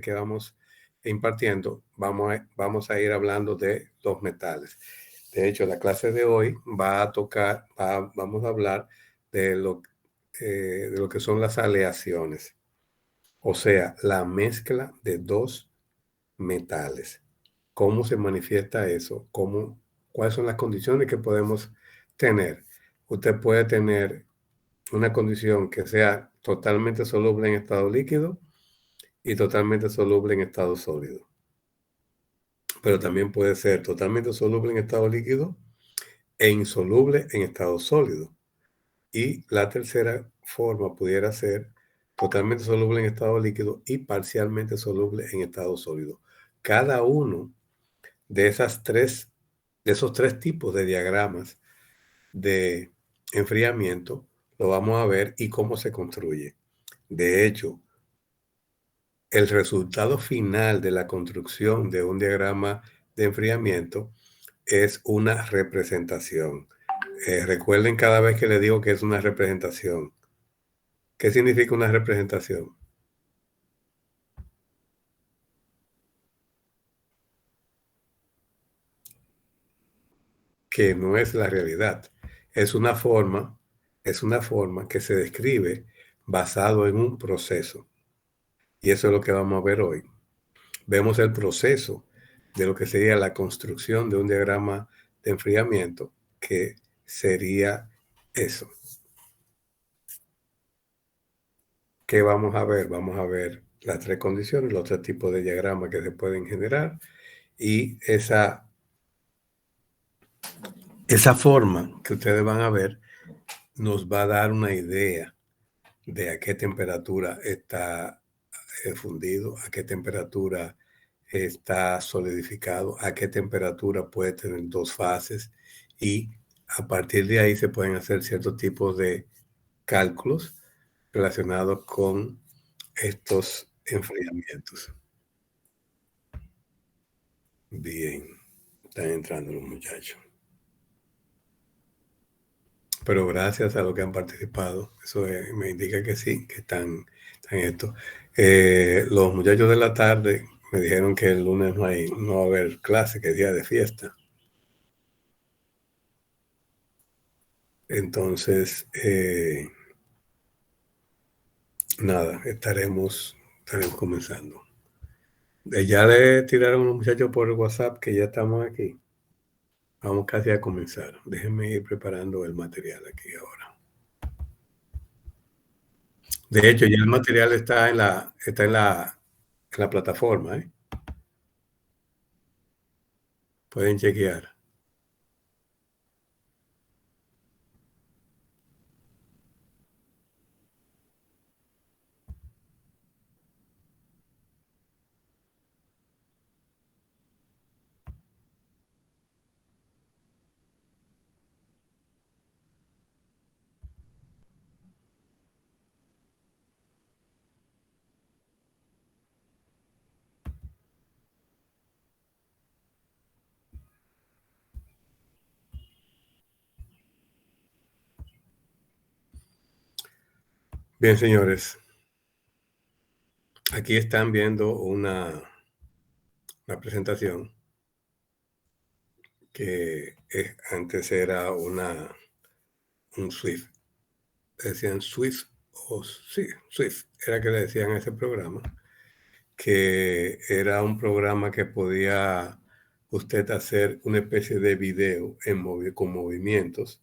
que vamos impartiendo, vamos a ir hablando de los metales. De hecho, la clase de hoy vamos a hablar de lo que son las aleaciones, o sea, la mezcla de dos metales. ¿Cómo se manifiesta eso? ¿Cuáles son las condiciones que podemos tener? Usted puede tener una condición que sea totalmente soluble en estado líquido y totalmente soluble en estado sólido. Pero también puede ser totalmente soluble en estado líquido e insoluble en estado sólido. Y la tercera forma pudiera ser totalmente soluble en estado líquido y parcialmente soluble en estado sólido. Cada uno de esos tres tipos de diagramas de enfriamiento lo vamos a ver y cómo se construye. De hecho, el resultado final de la construcción de un diagrama de enfriamiento es una representación. Recuerden cada vez que les digo que es una representación. ¿Qué significa una representación? Que no es la realidad. Es una forma que se describe basado en un proceso. Y eso es lo que vamos a ver hoy. Vemos el proceso de lo que sería la construcción de un diagrama de enfriamiento, que sería eso. ¿Qué vamos a ver? Vamos a ver las tres condiciones, los tres tipos de diagramas que se pueden generar y esa forma que ustedes van a ver nos va a dar una idea de a qué temperatura está fundido, a qué temperatura está solidificado, a qué temperatura puede tener dos fases y a partir de ahí se pueden hacer ciertos tipos de cálculos relacionados con estos enfriamientos. Bien, están entrando los muchachos. Pero gracias a los que han participado, eso me indica que sí, que están esto. Los muchachos de la tarde me dijeron que el lunes no va a haber clase, que es día de fiesta. Entonces, nada, estaremos comenzando. Ya le tiraron a los muchachos por WhatsApp que ya estamos aquí. Vamos casi a comenzar. Déjenme ir preparando el material aquí ahora. De hecho, ya el material está en la plataforma, ¿eh? Pueden chequear. Bien, señores. Aquí están viendo una presentación que antes era un Swift. Decían Swift sí, Swift. Era que le decían a ese programa, que era un programa que podía usted hacer una especie de video con movimientos,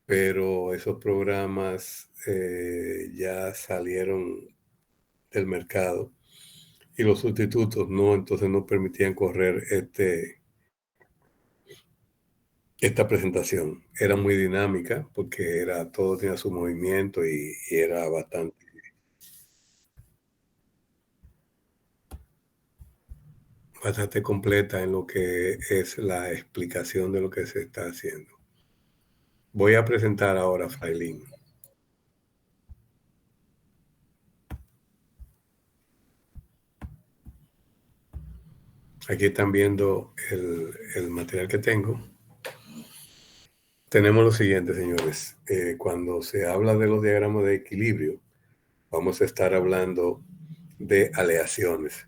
pero esos programas ya salieron del mercado y los sustitutos no, entonces no permitían correr esta presentación. Era muy dinámica porque todo tenía su movimiento y era bastante completa en lo que es la explicación de lo que se está haciendo. Voy a presentar ahora a Frailín. Aquí están viendo el material que tengo. Tenemos lo siguiente, señores. Cuando se habla de los diagramas de equilibrio, vamos a estar hablando de aleaciones,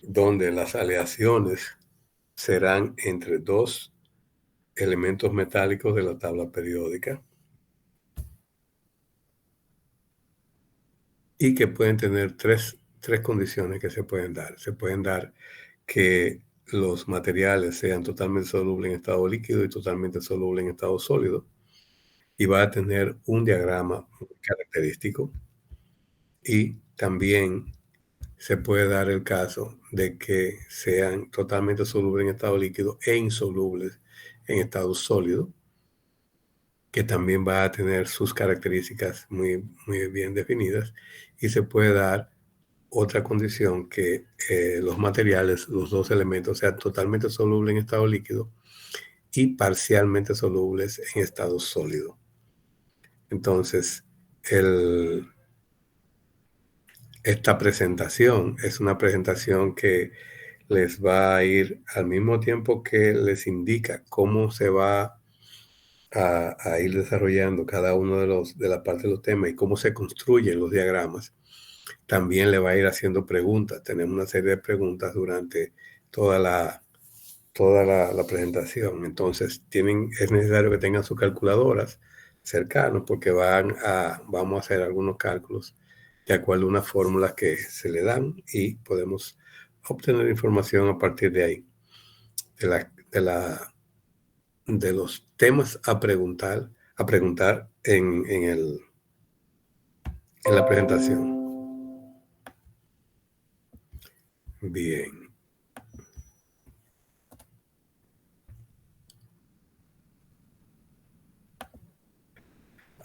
donde las aleaciones serán entre dos elementos metálicos de la tabla periódica y que pueden tener tres condiciones que se pueden dar. Se pueden dar que los materiales sean totalmente solubles en estado líquido y totalmente solubles en estado sólido, y va a tener un diagrama muy característico. Y también se puede dar el caso de que sean totalmente solubles en estado líquido e insolubles en estado sólido, que también va a tener sus características muy, muy bien definidas. Y se puede dar otra condición que los materiales, los dos elementos, sean totalmente solubles en estado líquido y parcialmente solubles en estado sólido. Entonces, esta presentación es una presentación que les va a ir al mismo tiempo que les indica cómo se va a ir desarrollando cada uno de la parte de los temas y cómo se construyen los diagramas. También le va a ir haciendo preguntas. Tenemos una serie de preguntas durante toda la presentación. Entonces, es necesario que tengan sus calculadoras cercanos porque vamos a hacer algunos cálculos de acuerdo a unas fórmulas que se le dan y podemos obtener información a partir de ahí, de los temas a preguntar en la presentación. Bien.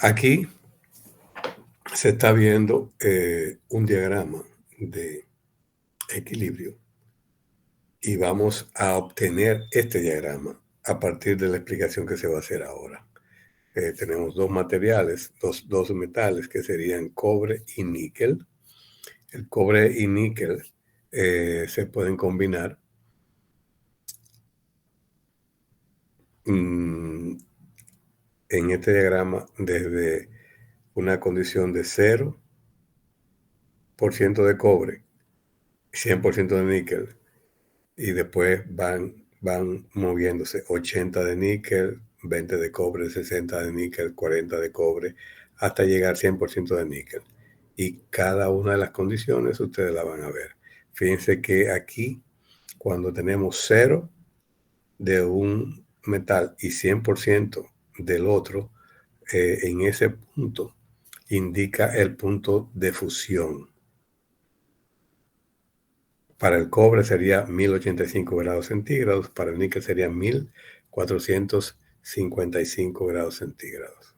Aquí se está viendo un diagrama de equilibrio y vamos a obtener este diagrama a partir de la explicación que se va a hacer ahora. Tenemos dos materiales, dos metales que serían cobre y níquel. El cobre y níquel se pueden combinar en este diagrama desde una condición de 0% de cobre, 100% de níquel, y después van moviéndose 80 de níquel, 20 de cobre, 60 de níquel, 40 de cobre, hasta llegar 100% de níquel. Y cada una de las condiciones ustedes la van a ver. Fíjense que aquí, cuando tenemos 0 de un metal y 100% del otro, en ese punto indica el punto de fusión. Para el cobre sería 1085 grados centígrados, para el níquel sería 1455 grados centígrados.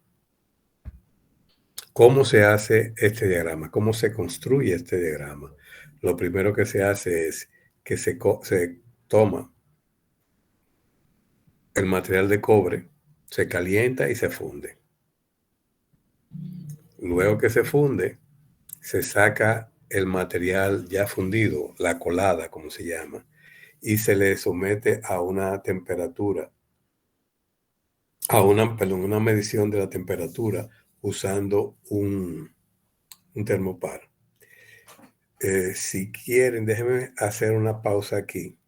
¿Cómo se hace este diagrama? ¿Cómo se construye este diagrama? Lo primero que se hace es que se toma el material de cobre, se calienta y se funde. Luego que se funde, se saca el material ya fundido, la colada, como se llama, y se le somete a una temperatura, una medición de la temperatura usando un termopar. Si quieren, déjenme hacer una pausa aquí.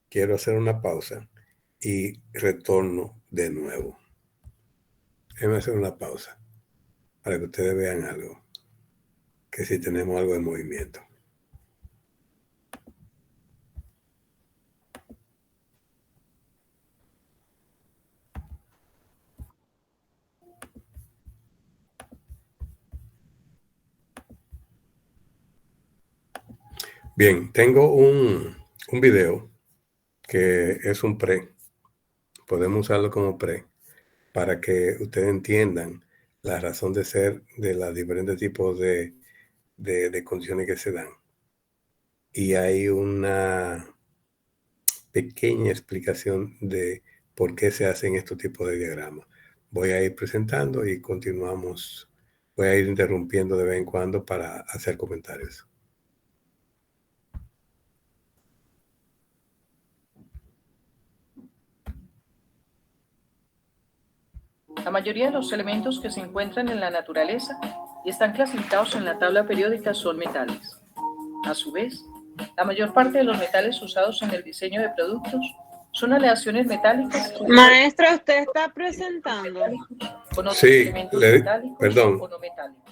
Quiero hacer una pausa y retorno de nuevo. Déjenme hacer una pausa para que ustedes vean algo, que si tenemos algo de movimiento. Bien, tengo un video que es un podemos usarlo como para que ustedes entiendan la razón de ser de los diferentes tipos de condiciones que se dan. Y hay una pequeña explicación de por qué se hacen estos tipos de diagramas. Voy a ir presentando y continuamos. Voy a ir interrumpiendo de vez en cuando para hacer comentarios. La mayoría de los elementos que se encuentran en la naturaleza y están clasificados en la tabla periódica son metales. A su vez, la mayor parte de los metales usados en el diseño de productos son aleaciones metálicas. Maestra, ¿usted está presentando? Con otros Sí, elementos metálicos perdón. o no metálicos.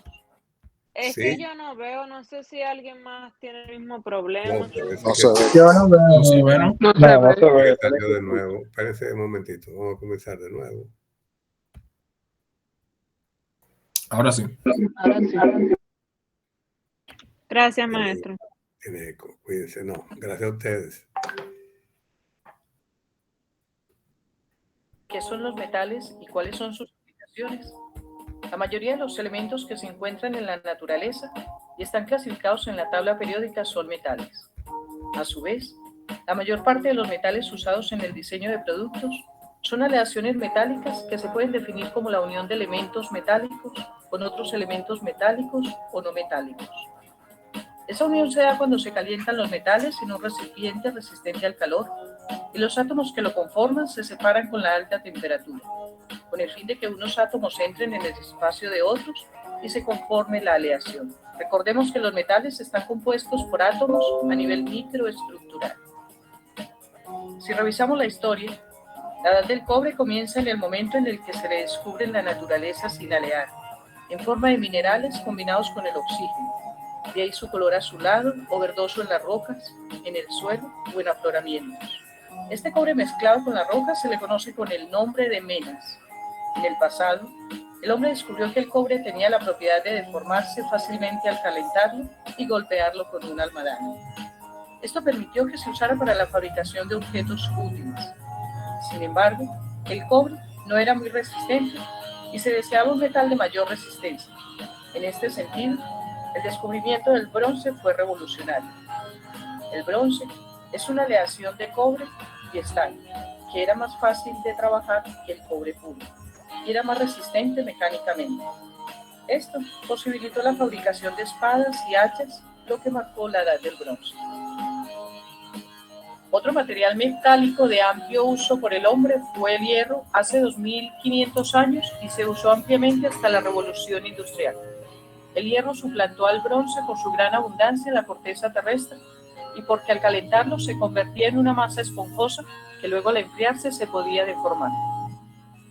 Es Sí. que yo no veo, no sé si alguien más tiene el mismo problema. No, parece No que se ve. Yo no veo. No se ve, ¿no? No se ve. salió de nuevo. Espérense un momentito, vamos a comenzar de nuevo. Ahora sí. Gracias, maestro. Tiene eco, cuídense. No, gracias a ustedes. ¿Qué son los metales y cuáles son sus aplicaciones? La mayoría de los elementos que se encuentran en la naturaleza y están clasificados en la tabla periódica son metales. A su vez, la mayor parte de los metales usados en el diseño de productos son aleaciones metálicas que se pueden definir como la unión de elementos metálicos con otros elementos metálicos o no metálicos. Esa unión se da cuando se calientan los metales en un recipiente resistente al calor y los átomos que lo conforman se separan con la alta temperatura, con el fin de que unos átomos entren en el espacio de otros y se conforme la aleación. Recordemos que los metales están compuestos por átomos a nivel microestructural. Si revisamos la historia, la edad del cobre comienza en el momento en el que se le descubre en la naturaleza sin alear, en forma de minerales combinados con el oxígeno. De ahí su color azulado o verdoso en las rocas, en el suelo o en afloramientos. Este cobre mezclado con las rocas se le conoce con el nombre de menas. En el pasado, el hombre descubrió que el cobre tenía la propiedad de deformarse fácilmente al calentarlo y golpearlo con un almadán. Esto permitió que se usara para la fabricación de objetos útiles. Sin embargo, el cobre no era muy resistente y se deseaba un metal de mayor resistencia. En este sentido, el descubrimiento del bronce fue revolucionario. El bronce es una aleación de cobre y estaño, que era más fácil de trabajar que el cobre puro y era más resistente mecánicamente. Esto posibilitó la fabricación de espadas y hachas, lo que marcó la edad del bronce. Otro material metálico de amplio uso por el hombre fue el hierro hace 2500 años y se usó ampliamente hasta la Revolución Industrial. El hierro suplantó al bronce por su gran abundancia en la corteza terrestre y porque al calentarlo se convertía en una masa esponjosa que luego al enfriarse se podía deformar.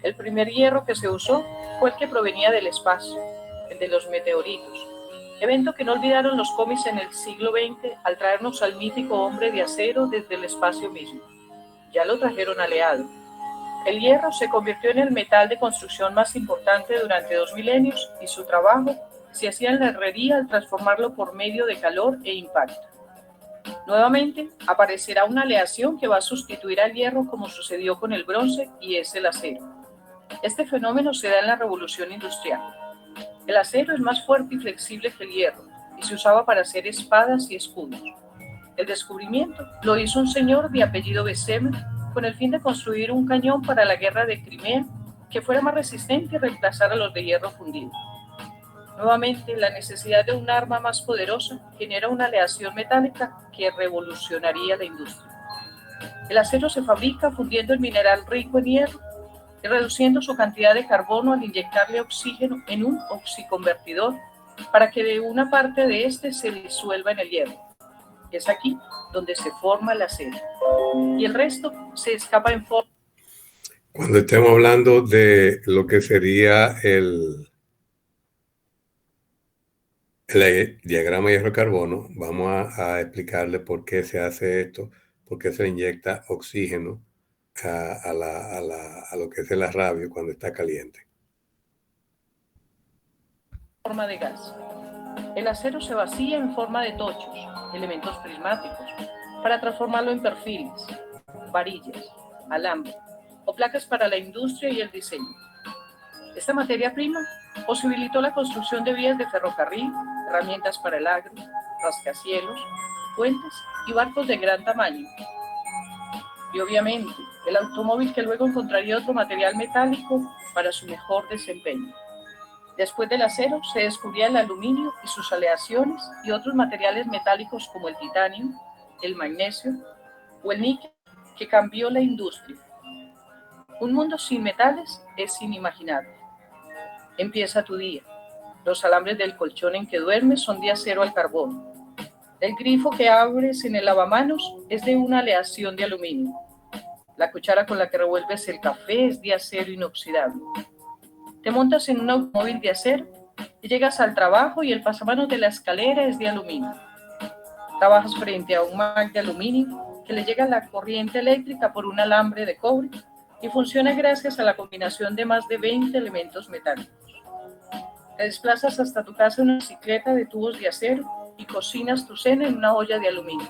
El primer hierro que se usó fue el que provenía del espacio, el de los meteoritos, evento que no olvidaron los cómics en el siglo XX al traernos al mítico hombre de acero desde el espacio mismo. Ya lo trajeron aleado. El hierro se convirtió en el metal de construcción más importante durante 2 milenios y su trabajo se hacía en la herrería al transformarlo por medio de calor e impacto. Nuevamente aparecerá una aleación que va a sustituir al hierro como sucedió con el bronce y es el acero. Este fenómeno se da en la Revolución Industrial. El acero es más fuerte y flexible que el hierro y se usaba para hacer espadas y escudos. El descubrimiento lo hizo un señor de apellido Bessemer con el fin de construir un cañón para la guerra de Crimea que fuera más resistente y reemplazara los de hierro fundido. Nuevamente, la necesidad de un arma más poderosa genera una aleación metálica que revolucionaría la industria. El acero se fabrica fundiendo el mineral rico en hierro y reduciendo su cantidad de carbono al inyectarle oxígeno en un oxiconvertidor para que de una parte de este se disuelva en el hierro. Es aquí donde se forma el acero y el resto se escapa en forma. Cuando estemos hablando de lo que sería el diagrama de hierro-carbono, vamos a explicarle por qué se hace esto, por qué se inyecta oxígeno a lo que es el arrabio cuando está caliente. Forma de gas. El acero se vacía en forma de tochos, elementos prismáticos, para transformarlo en perfiles, varillas, alambre o placas para la industria y el diseño. Esta materia prima posibilitó la construcción de vías de ferrocarril, herramientas para el agro, rascacielos, puentes y barcos de gran tamaño. Y obviamente, el automóvil que luego encontraría otro material metálico para su mejor desempeño. Después del acero se descubría el aluminio y sus aleaciones y otros materiales metálicos como el titanio, el magnesio o el níquel, que cambió la industria. Un mundo sin metales es inimaginable. Empieza tu día. Los alambres del colchón en que duermes son de acero al carbón. El grifo que abres en el lavamanos es de una aleación de aluminio. La cuchara con la que revuelves el café es de acero inoxidable. Te montas en un automóvil de acero y llegas al trabajo y el pasamanos de la escalera es de aluminio. Trabajas frente a un Mac de aluminio que le llega la corriente eléctrica por un alambre de cobre y funciona gracias a la combinación de más de 20 elementos metálicos. Te desplazas hasta tu casa en una bicicleta de tubos de acero y cocinas tu cena en una olla de aluminio.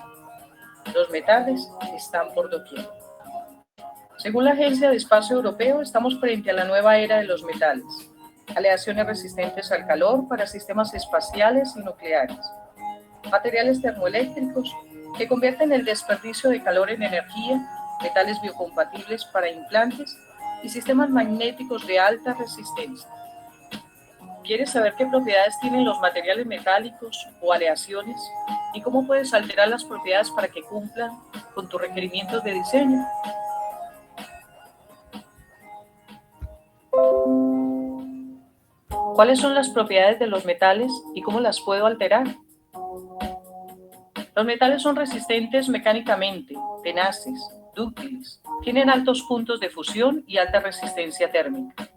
Los metales están por doquier. Según la Agencia de Espacio Europeo, estamos frente a la nueva era de los metales. Aleaciones resistentes al calor para sistemas espaciales y nucleares. Materiales termoeléctricos que convierten el desperdicio de calor en energía, metales biocompatibles para implantes y sistemas magnéticos de alta resistencia. ¿Quieres saber qué propiedades tienen los materiales metálicos o aleaciones y cómo puedes alterar las propiedades para que cumplan con tus requerimientos de diseño? ¿Cuáles son las propiedades de los metales y cómo las puedo alterar? Los metales son resistentes mecánicamente, tenaces, dúctiles, tienen altos puntos de fusión y alta resistencia térmica.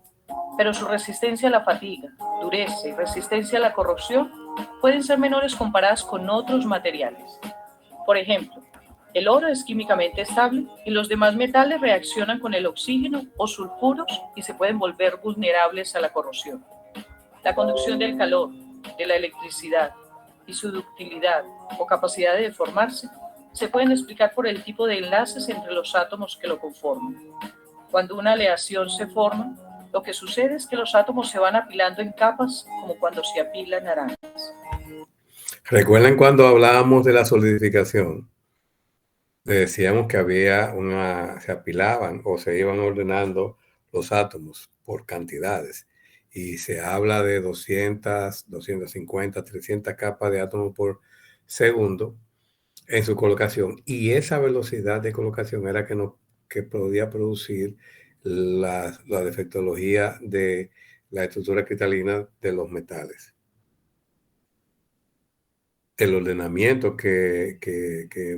Pero su resistencia a la fatiga, dureza y resistencia a la corrosión pueden ser menores comparadas con otros materiales. Por ejemplo, el oro es químicamente estable y los demás metales reaccionan con el oxígeno o sulfuros y se pueden volver vulnerables a la corrosión. La conducción del calor, de la electricidad y su ductilidad o capacidad de deformarse se pueden explicar por el tipo de enlaces entre los átomos que lo conforman. Cuando una aleación se forma, lo que sucede es que los átomos se van apilando en capas como cuando se apilan naranjas. ¿Recuerdan cuando hablábamos de la solidificación? Decíamos que se apilaban o se iban ordenando los átomos por cantidades. Y se habla de 200, 250, 300 capas de átomos por segundo en su colocación. Y esa velocidad de colocación era que podía producir la defectología de la estructura cristalina de los metales. El ordenamiento que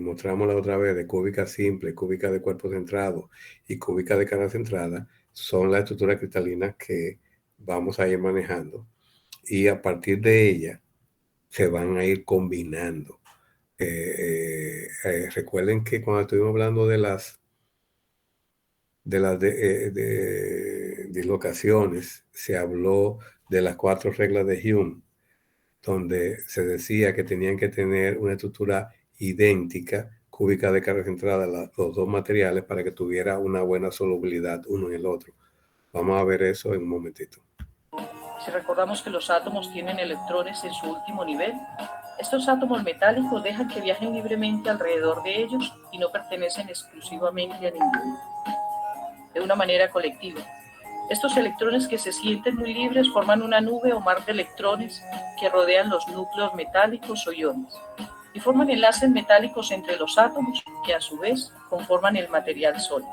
mostramos la otra vez de cúbica simple, cúbica de cuerpo centrado y cúbica de cara centrada son las estructuras cristalinas que vamos a ir manejando y a partir de ella se van a ir combinando. Recuerden que cuando estuvimos hablando de las dislocaciones, se habló de las 4 reglas de Hume, donde se decía que tenían que tener una estructura idéntica, cúbica de carga centrada, los dos materiales, para que tuviera una buena solubilidad uno en el otro. Vamos a ver eso en un momentito. Si recordamos que los átomos tienen electrones en su último nivel, estos átomos metálicos dejan que viajen libremente alrededor de ellos y no pertenecen exclusivamente a ninguno. De una manera colectiva, estos electrones que se sienten muy libres forman una nube o mar de electrones que rodean los núcleos metálicos o iones y forman enlaces metálicos entre los átomos que a su vez conforman el material sólido.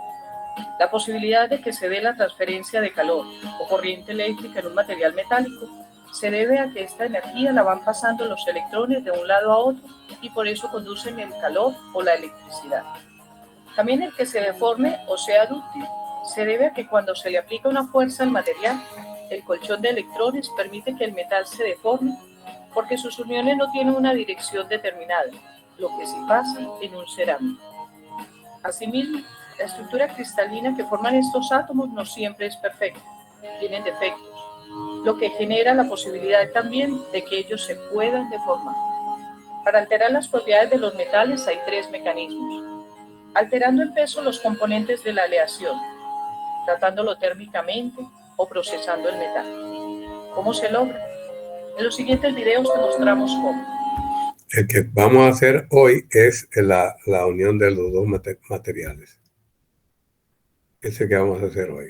La posibilidad de que se dé la transferencia de calor o corriente eléctrica en un material metálico se debe a que esta energía la van pasando los electrones de un lado a otro y por eso conducen el calor o la electricidad. También el que se deforme o sea dúctil se debe a que cuando se le aplica una fuerza al material, el colchón de electrones permite que el metal se deforme porque sus uniones no tienen una dirección determinada, lo que sí pasa en un cerámico. Asimismo, la estructura cristalina que forman estos átomos no siempre es perfecta, tienen defectos, lo que genera la posibilidad también de que ellos se puedan deformar. Para alterar las propiedades de los metales hay 3 mecanismos. Alterando el peso de los componentes de la aleación, tratándolo térmicamente o procesando el metal. ¿Cómo se logra? En los siguientes videos te mostramos cómo. El que vamos a hacer hoy es la unión de los dos materiales. Ese que vamos a hacer hoy.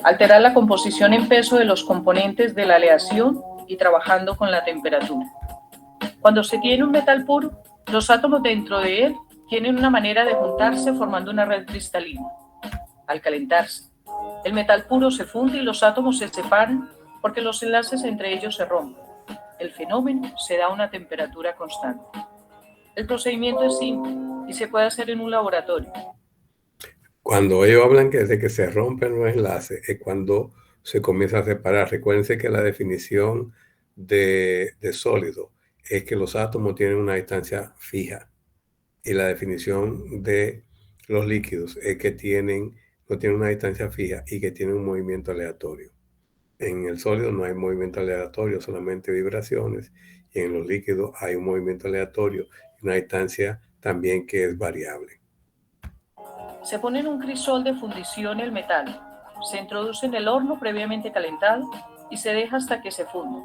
Alterar la composición en peso de los componentes de la aleación y trabajando con la temperatura. Cuando se tiene un metal puro, los átomos dentro de él tienen una manera de juntarse formando una red cristalina. Al calentarse, El metal puro se funde y los átomos se separan porque los enlaces entre ellos se rompen. El fenómeno se da a una temperatura constante. El procedimiento es simple y se puede hacer en un laboratorio. Cuando ellos hablan de que se rompen los enlaces, es cuando se comienza a separar. Recuérdense que la definición de sólido es que los átomos tienen una distancia fija. Y la definición de los líquidos es que no tienen una distancia fija y que tienen un movimiento aleatorio. En el sólido no hay movimiento aleatorio, solamente vibraciones. Y en los líquidos hay un movimiento aleatorio y una distancia también que es variable. Se pone en un crisol de fundición el metal, se introduce en el horno previamente calentado y se deja hasta que se funda.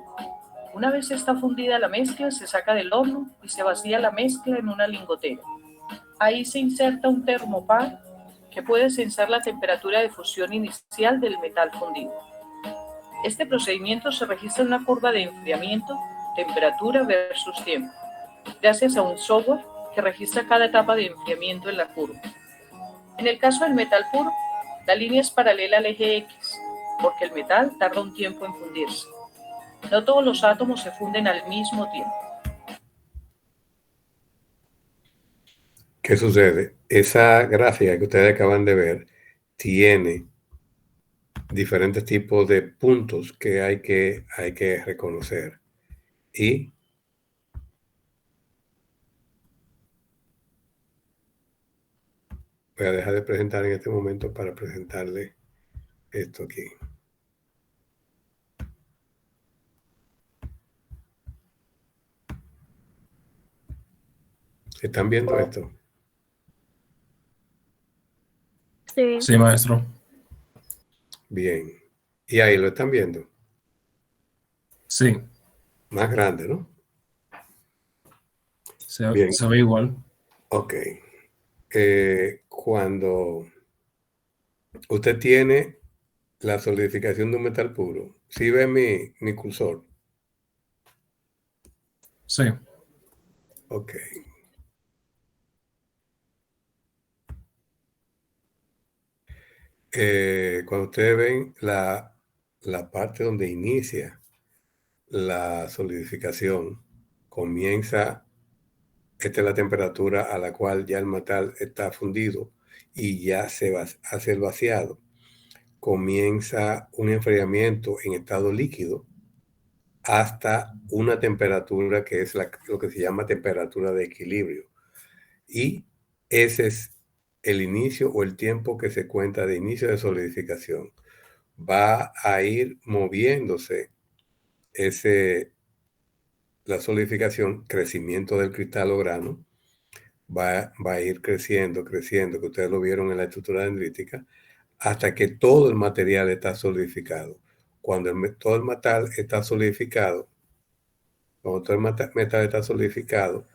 Una vez está fundida la mezcla, se saca del horno y se vacía la mezcla en una lingotera. Ahí se inserta un termopar que puede sensar la temperatura de fusión inicial del metal fundido. Este procedimiento se registra en una curva de enfriamiento, temperatura versus tiempo, gracias a un software que registra cada etapa de enfriamiento en la curva. En el caso del metal puro, la línea es paralela al eje X, porque el metal tarda un tiempo en fundirse. No todos los átomos se funden al mismo tiempo. ¿Qué sucede? Esa gráfica que ustedes acaban de ver tiene diferentes tipos de puntos que hay que reconocer. Y voy a dejar de presentar en este momento para presentarle esto aquí. ¿Están viendo esto? Sí. Sí, maestro. Bien. Y ahí lo están viendo. Sí, Más grande, ¿no? se ve igual. Ok. Cuando usted tiene la solidificación de un metal puro, ¿sí ve mi cursor? Sí, Ok. Cuando ustedes ven la parte donde inicia la solidificación, esta es la temperatura a la cual ya el metal está fundido y ya se hace el vaciado. Comienza un enfriamiento en estado líquido hasta una temperatura que es lo que se llama temperatura de equilibrio. Y ese es el inicio o el tiempo que se cuenta de inicio de solidificación. Va a ir moviéndose la solidificación, crecimiento del cristal o grano, va a ir creciendo, que ustedes lo vieron en la estructura dendrítica, hasta que todo el material está solidificado. Cuando todo el metal está solidificado,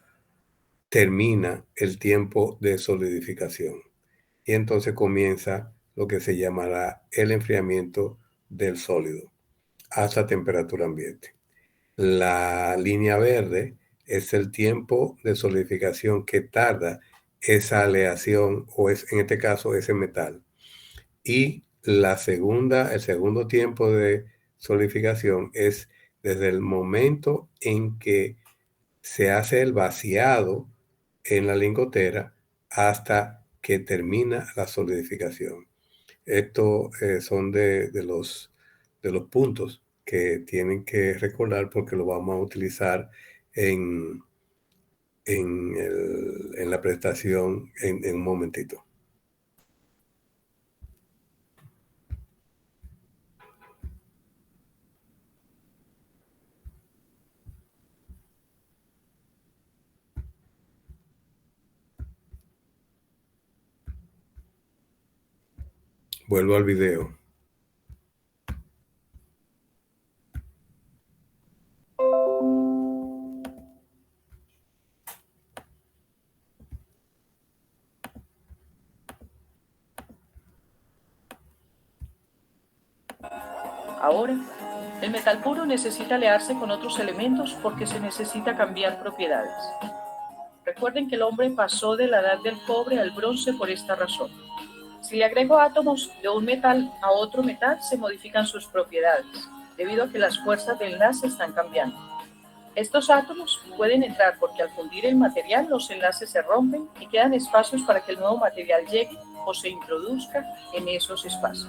termina el tiempo de solidificación. Y entonces comienza lo que se llamará el enfriamiento del sólido hasta temperatura ambiente. La línea verde es el tiempo de solidificación que tarda esa aleación en este caso ese metal. Y el segundo tiempo de solidificación es desde el momento en que se hace el vaciado en la lingotera hasta que termina la solidificación. Estos son de los puntos que tienen que recordar porque lo vamos a utilizar en la presentación en un momentito. Vuelvo al video. Ahora, el metal puro necesita alearse con otros elementos porque se necesita cambiar propiedades. Recuerden que el hombre pasó de la edad del cobre al bronce por esta razón. Si le agrego átomos de un metal a otro metal, se modifican sus propiedades, debido a que las fuerzas de enlace están cambiando. Estos átomos pueden entrar porque al fundir el material los enlaces se rompen y quedan espacios para que el nuevo material llegue o se introduzca en esos espacios.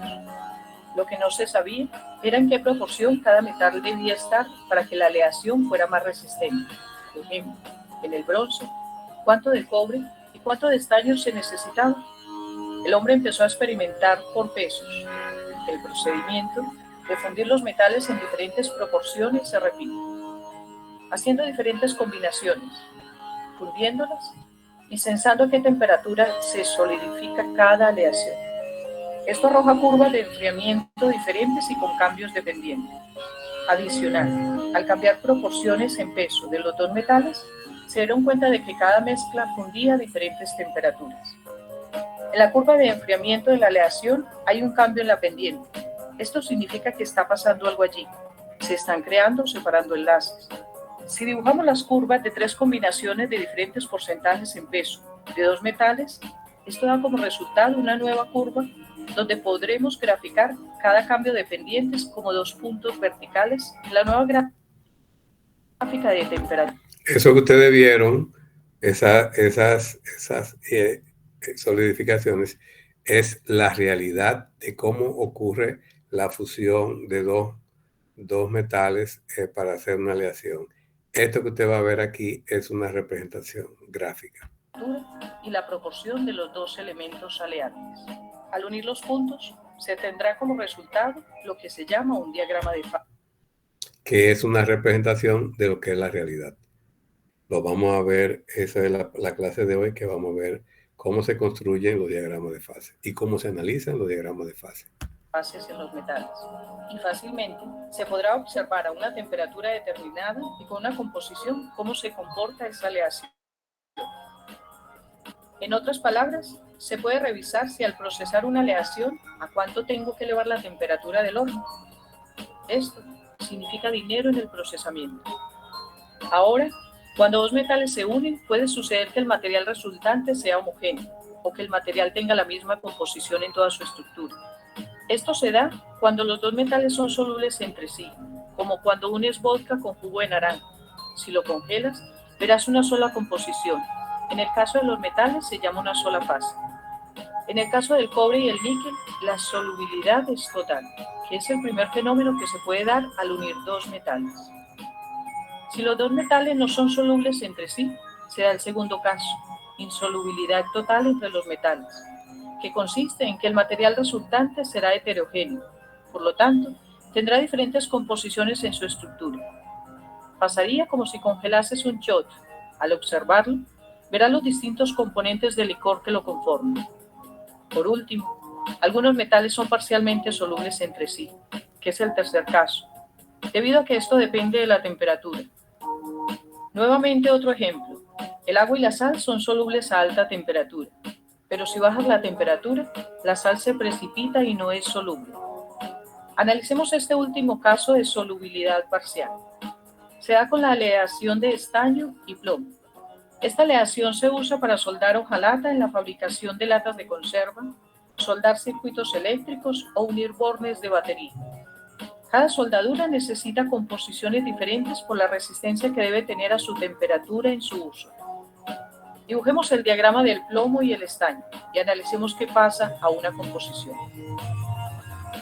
Lo que no se sabía era en qué proporción cada metal debía estar para que la aleación fuera más resistente. Por ejemplo, en el bronce, cuánto de cobre y cuánto de estaño se necesitaba. El hombre empezó a experimentar por pesos. El procedimiento de fundir los metales en diferentes proporciones se repite, haciendo diferentes combinaciones, fundiéndolas y sensando a qué temperatura se solidifica cada aleación. Esto arroja curvas de enfriamiento diferentes y con cambios dependientes. Adicional, al cambiar proporciones en peso de los dos metales, se dieron cuenta de que cada mezcla fundía a diferentes temperaturas. En la curva de enfriamiento de la aleación hay un cambio en la pendiente. Esto significa que está pasando algo allí. Se están creando o separando enlaces. Si dibujamos las curvas de 3 combinaciones de diferentes porcentajes en peso de 2 metales, esto da como resultado una nueva curva donde podremos graficar cada cambio de pendientes como 2 puntos verticales en la nueva gráfica de temperatura. Eso que ustedes vieron, esas solidificaciones, es la realidad de cómo ocurre la fusión de dos metales para hacer una aleación. Esto que usted va a ver aquí es una representación gráfica. Y la proporción de los dos elementos aleantes. Al unir los puntos, se tendrá como resultado lo que se llama un diagrama de fase, que es una representación de lo que es la realidad. Lo vamos a ver, esa es la clase de hoy, que vamos a ver cómo se construyen los diagramas de fase y cómo se analizan los diagramas de fase. Fases en los metales. Y fácilmente se podrá observar a una temperatura determinada y con una composición cómo se comporta esa aleación. En otras palabras, se puede revisar si al procesar una aleación, a cuánto tengo que elevar la temperatura del horno. Esto significa dinero en el procesamiento. Ahora, cuando dos metales se unen, puede suceder que el material resultante sea homogéneo o que el material tenga la misma composición en toda su estructura. Esto se da cuando los dos metales son solubles entre sí, como cuando unes vodka con jugo de naranja. Si lo congelas, verás una sola composición. En el caso de los metales se llama una sola fase. En el caso del cobre y el níquel, la solubilidad es total, que es el primer fenómeno que se puede dar al unir dos metales. Si los dos metales no son solubles entre sí, se da el segundo caso, insolubilidad total entre los metales, que consiste en que el material resultante será heterogéneo, por lo tanto, tendrá diferentes composiciones en su estructura. Pasaría como si congelases un shot. Al observarlo, verás los distintos componentes del licor que lo conforman. Por último, algunos metales son parcialmente solubles entre sí, que es el tercer caso, debido a que esto depende de la temperatura. Nuevamente otro ejemplo, el agua y la sal son solubles a alta temperatura, pero si bajas la temperatura, la sal se precipita y no es soluble. Analicemos este último caso de solubilidad parcial. Se da con la aleación de estaño y plomo. Esta aleación se usa para soldar hojalata en la fabricación de latas de conserva, soldar circuitos eléctricos o unir bornes de batería. Cada soldadura necesita composiciones diferentes por la resistencia que debe tener a su temperatura en su uso. Dibujemos el diagrama del plomo y el estaño y analicemos qué pasa a una composición.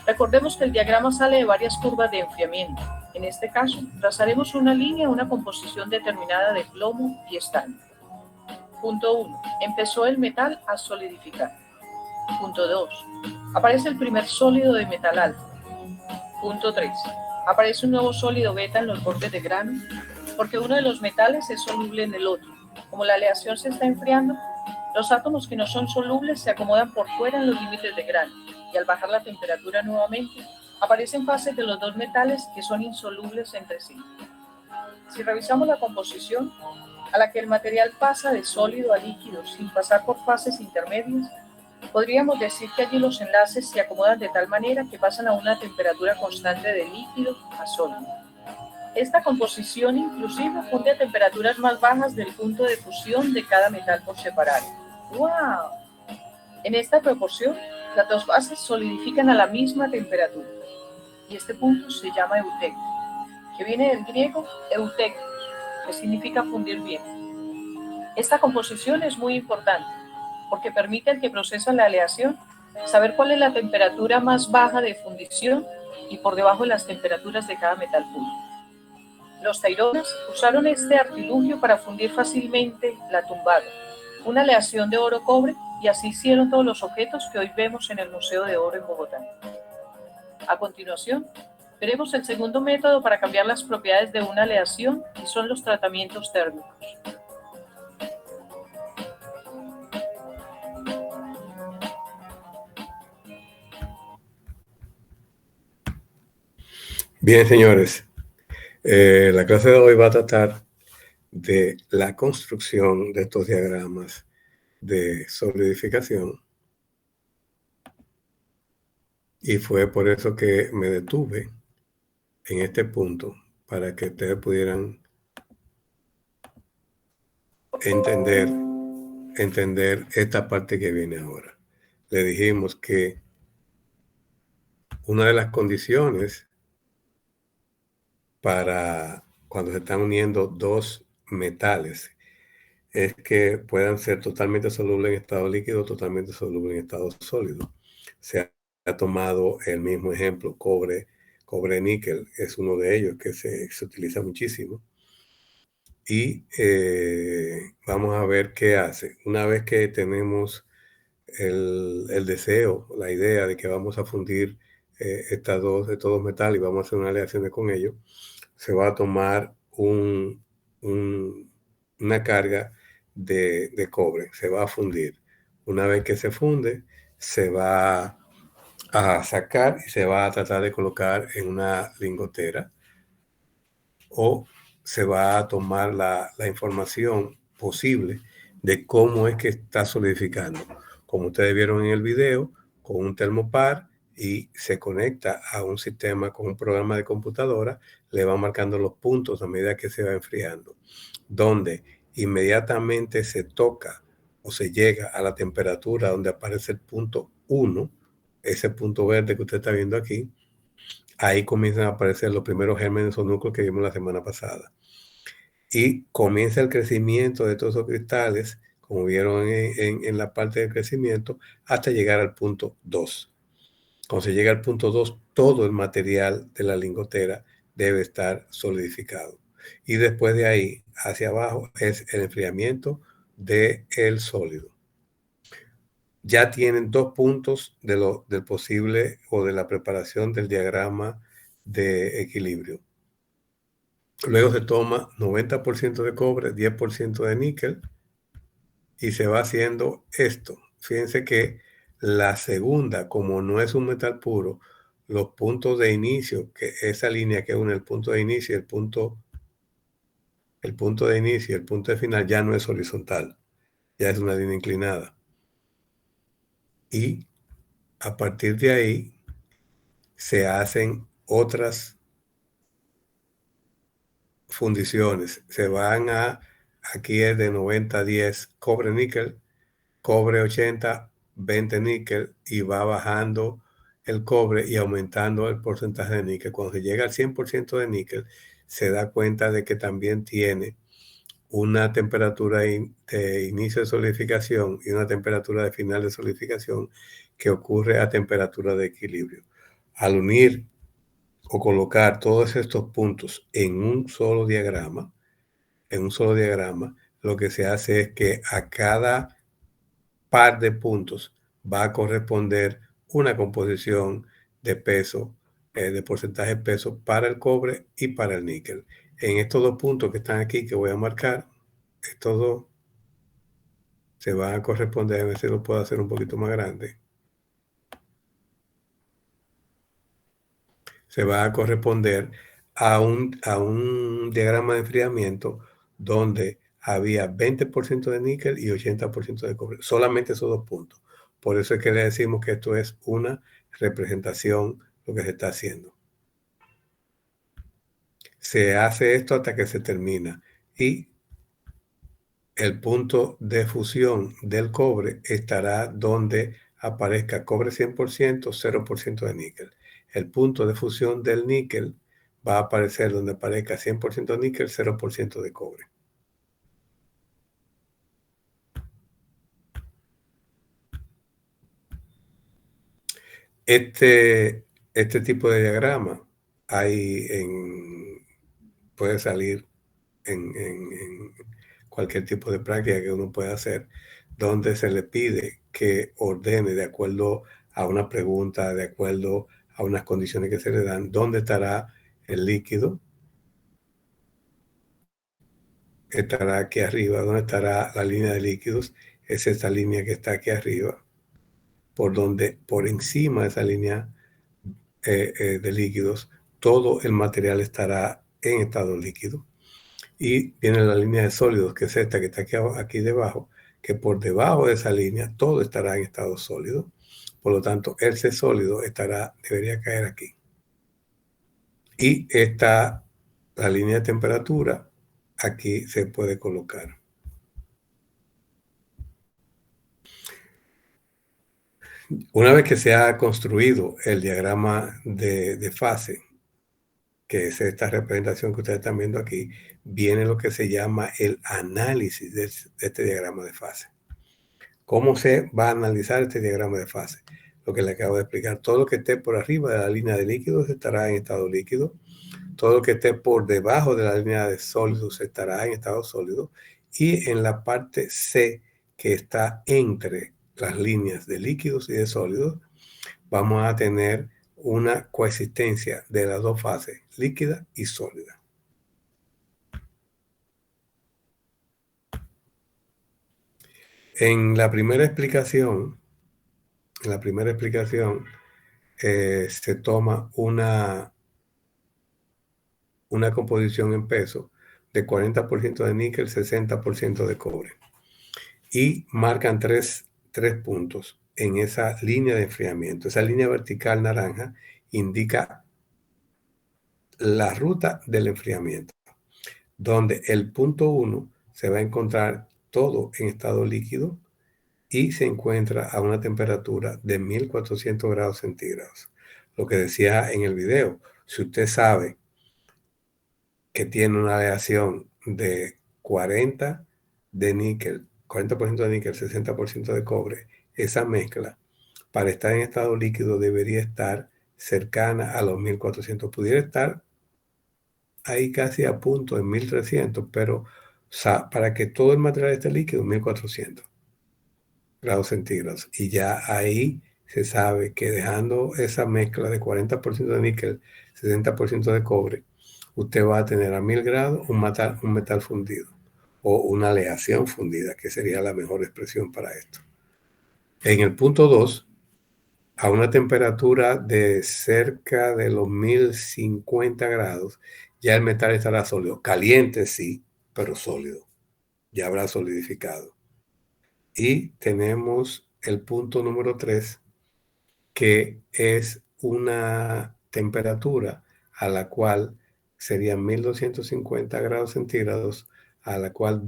Recordemos que el diagrama sale de varias curvas de enfriamiento. En este caso, trazaremos una línea a una composición determinada de plomo y estaño. Punto 1. Empezó el metal a solidificar. Punto 2. Aparece el primer sólido de metal alfa. Punto 3. Aparece un nuevo sólido beta en los bordes de grano, porque uno de los metales es soluble en el otro. Como la aleación se está enfriando, los átomos que no son solubles se acomodan por fuera en los límites de grano, y al bajar la temperatura nuevamente, aparecen fases de los dos metales que son insolubles entre sí. Si revisamos la composición, a la que el material pasa de sólido a líquido sin pasar por fases intermedias, podríamos decir que allí los enlaces se acomodan de tal manera que pasan a una temperatura constante de líquido a sólido. Esta composición inclusive funde a temperaturas más bajas del punto de fusión de cada metal por separado. ¡Wow! En esta proporción, Las dos fases solidifican a la misma temperatura y este punto se llama eutecto, que viene del griego eutectos, que significa fundir bien. Esta composición es muy importante porque permite al que procesa la aleación saber cuál es la temperatura más baja de fundición y por debajo de las temperaturas de cada metal puro. Los taironas usaron este artilugio para fundir fácilmente la tumbada, una aleación de oro-cobre, y así hicieron todos los objetos que hoy vemos en el Museo de Oro en Bogotá. A continuación, veremos el segundo método para cambiar las propiedades de una aleación y son los tratamientos térmicos. Bien, señores, la clase de hoy va a tratar de la construcción de estos diagramas de solidificación y fue por eso que me detuve en este punto para que ustedes pudieran entender esta parte que viene ahora. Le dijimos que una de las condiciones para cuando se están uniendo dos metales es que puedan ser totalmente solubles en estado líquido, totalmente solubles en estado sólido. Se ha tomado el mismo ejemplo, cobre-níquel es uno de ellos que se utiliza muchísimo. Y vamos a ver qué hace. Una vez que tenemos el deseo, la idea de que vamos a fundir estos dos metales y vamos a hacer una aleación con ellos, se va a tomar una carga de cobre, se va a fundir. Una vez que se funde, se va a sacar y se va a tratar de colocar en una lingotera o se va a tomar la información posible de cómo es que está solidificando. Como ustedes vieron en el video, con un termopar y se conecta a un sistema con un programa de computadora, le va marcando los puntos a medida que se va enfriando, donde inmediatamente se toca o se llega a la temperatura donde aparece el punto 1, ese punto verde que usted está viendo aquí, ahí comienzan a aparecer los primeros gérmenes o núcleos que vimos la semana pasada. Y comienza el crecimiento de todos esos cristales, como vieron en la parte del crecimiento, hasta llegar al punto 2. Cuando se llega al punto 2, todo el material de la lingotera debe estar solidificado. Y después de ahí, hacia abajo, es el enfriamiento del sólido. Ya tienen 2 puntos del posible o de la preparación del diagrama de equilibrio. Luego se toma 90% de cobre, 10% de níquel y se va haciendo esto. Fíjense que la segunda, como no es un metal puro, los puntos de inicio, que esa línea que une el punto de inicio y el punto de inicio y el punto de final ya no es horizontal, ya es una línea inclinada. Y a partir de ahí se hacen otras fundiciones. Se van aquí es de 90-10 cobre-níquel, cobre 80, 20 níquel y va bajando el cobre y aumentando el porcentaje de níquel. Cuando se llega al 100% de níquel, se da cuenta de que también tiene una temperatura de inicio de solidificación y una temperatura de final de solidificación que ocurre a temperatura de equilibrio. Al unir o colocar todos estos puntos en un solo diagrama, lo que se hace es que a cada par de puntos va a corresponder una composición de peso, de porcentaje de peso para el cobre y para el níquel. En estos 2 puntos que están aquí, que voy a marcar, estos 2 se van a corresponder, a ver si lo puedo hacer un poquito más grande. Se va a corresponder a un diagrama de enfriamiento donde había 20% de níquel y 80% de cobre. Solamente esos 2 puntos. Por eso es que le decimos que esto es una representación, lo que se está haciendo. Se hace esto hasta que se termina. Y el punto de fusión del cobre estará donde aparezca cobre 100%, 0% de níquel. El punto de fusión del níquel va a aparecer donde aparezca 100% níquel, 0% de cobre. Este tipo de diagrama puede salir en cualquier tipo de práctica que uno pueda hacer, donde se le pide que ordene de acuerdo a una pregunta, de acuerdo a unas condiciones que se le dan, dónde estará el líquido. Estará aquí arriba, donde estará la línea de líquidos, es esta línea que está aquí arriba, por encima de esa línea de líquidos, todo el material estará en estado líquido. Y viene la línea de sólidos, que es esta que está aquí debajo, que por debajo de esa línea todo estará en estado sólido. Por lo tanto, ese sólido debería caer aquí. Y la línea de temperatura aquí se puede colocar. Una vez que se ha construido el diagrama de fase, que es esta representación que ustedes están viendo aquí, viene lo que se llama el análisis de este diagrama de fase. ¿Cómo se va a analizar este diagrama de fase? Lo que le acabo de explicar. Todo lo que esté por arriba de la línea de líquidos estará en estado líquido. Todo lo que esté por debajo de la línea de sólidos estará en estado sólido. Y en la parte C, que está entre las líneas de líquidos y de sólidos, vamos a tener una coexistencia de las dos fases, líquida y sólida. En la primera explicación, se toma una composición en peso de 40% de níquel, 60% de cobre. Y marcan tres puntos en esa línea de enfriamiento. Esa línea vertical naranja indica la ruta del enfriamiento, donde el punto 1 se va a encontrar todo en estado líquido y se encuentra a una temperatura de 1400 grados centígrados. Lo que decía en el video, si usted sabe que tiene una aleación de 40% de níquel, 60% de cobre, esa mezcla para estar en estado líquido debería estar cercana a los 1400. Pudiera estar ahí casi a punto en 1300, pero para que todo el material esté líquido, 1400 grados centígrados. Y ya ahí se sabe que dejando esa mezcla de 40% de níquel, 60% de cobre, usted va a tener a 1000 grados un metal fundido o una aleación fundida, que sería la mejor expresión para esto. En el punto 2, a una temperatura de cerca de los 1050 grados, ya el metal estará sólido. Caliente sí, pero sólido. Ya habrá solidificado. Y tenemos el punto número 3, que es una temperatura a la cual serían 1250 grados centígrados, a la cual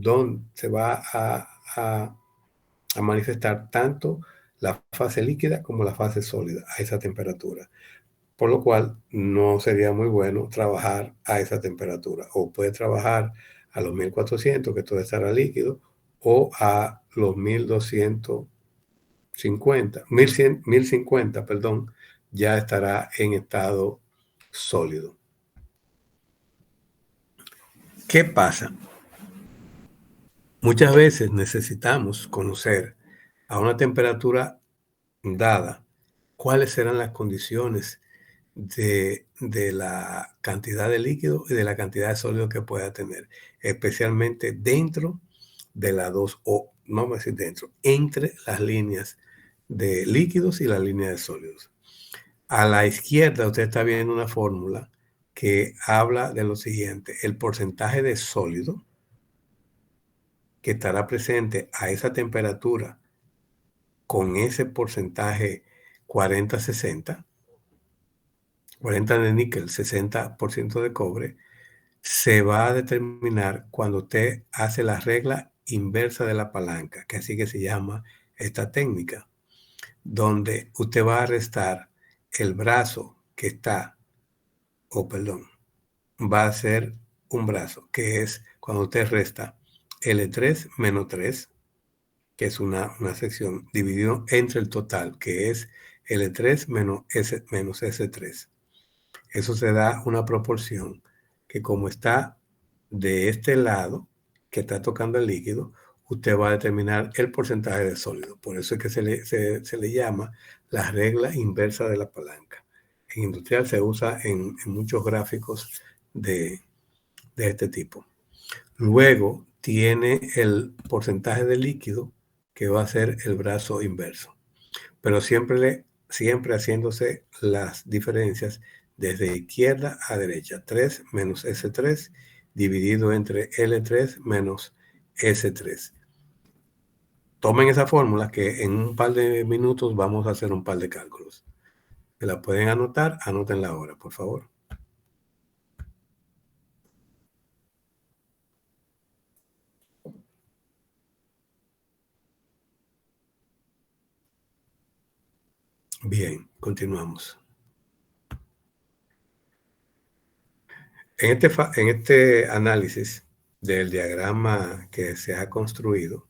se va a manifestar tanto la fase líquida como la fase sólida a esa temperatura. Por lo cual no sería muy bueno trabajar a esa temperatura. O puede trabajar a los 1400, que todo estará líquido, o a los 1050, perdón, ya estará en estado sólido. ¿Qué pasa? Muchas veces necesitamos conocer a una temperatura dada cuáles serán las condiciones de la cantidad de líquido y de la cantidad de sólido que pueda tener, especialmente dentro de las dos, o no vamos a decir dentro, entre las líneas de líquidos y la línea de sólidos. A la izquierda usted está viendo una fórmula que habla de lo siguiente: el porcentaje de sólido que estará presente a esa temperatura con ese porcentaje 40-60, 40 de níquel, 60% de cobre, se va a determinar cuando usted hace la regla inversa de la palanca, que así que se llama esta técnica, donde usted va a restar el brazo que está, va a ser un brazo, que es cuando usted resta L3 menos 3, que es una sección, dividido entre el total, que es L3 menos S3. Eso se da una proporción que, como está de este lado, que está tocando el líquido, usted va a determinar el porcentaje de sólido. Por eso es que se le llama la regla inversa de la palanca. En industrial se usa en muchos gráficos de este tipo. Luego tiene el porcentaje de líquido, que va a ser el brazo inverso. Pero siempre haciéndose las diferencias desde izquierda a derecha. 3 menos S3 dividido entre L3 menos S3. Tomen esa fórmula que en un par de minutos vamos a hacer un par de cálculos. ¿Se la pueden anotar? Anótenla ahora, por favor. Bien, continuamos. En este análisis del diagrama que se ha construido,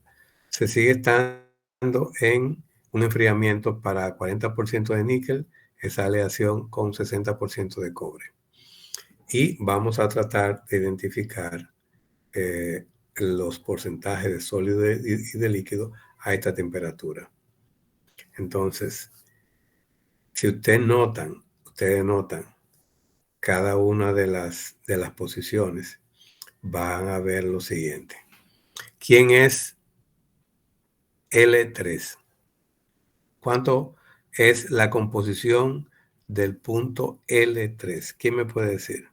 se sigue estando en un enfriamiento para 40% de níquel, esa aleación con 60% de cobre. Y vamos a tratar de identificar los porcentajes de sólido y de líquido a esta temperatura. Entonces, si ustedes notan cada una de las posiciones, van a ver lo siguiente. ¿Quién es L3? ¿Cuánto es la composición del punto L3? ¿Quién me puede decir?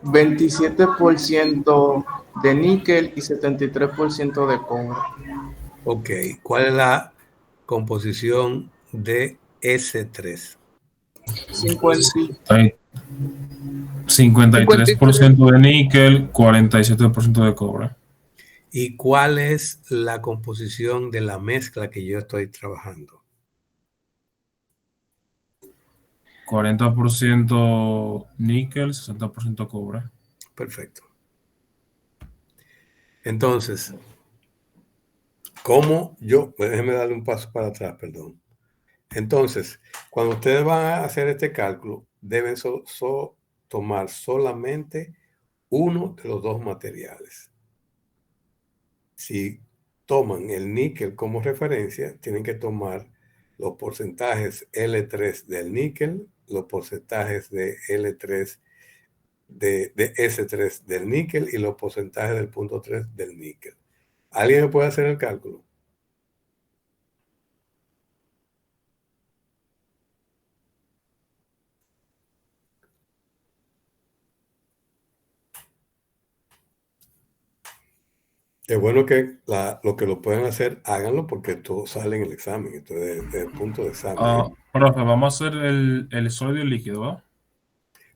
27% de níquel y 73% de cobre. Ok, ¿cuál es la composición de S3? 53% de níquel, 47% de cobre. ¿Y cuál es la composición de la mezcla que yo estoy trabajando? 40% níquel, 60% cobre. Perfecto. Entonces, déjeme darle un paso para atrás, perdón. Entonces, cuando ustedes van a hacer este cálculo, deben tomar solamente uno de los dos materiales. Si toman el níquel como referencia, tienen que tomar los porcentajes L3 del níquel, los porcentajes de L3 de S3 del níquel y los porcentajes del punto 3 del níquel. ¿Alguien me puede hacer el cálculo? Es bueno que lo que lo pueden hacer, háganlo porque todo sale en el examen. Entonces, desde el punto de examen. Profe, vamos a hacer el sólido y el líquido, ¿va?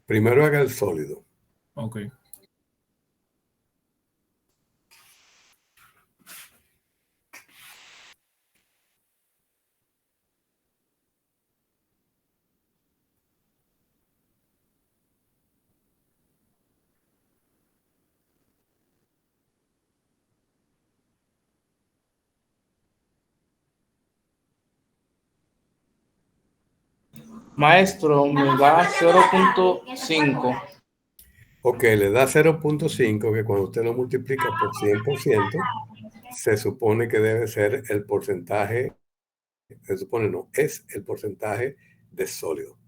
Primero haga el sólido. Ok. Maestro, me da 0.5. Ok, le da 0.5, que cuando usted lo multiplica por 100%, se supone que debe ser el porcentaje, es el porcentaje de sólido.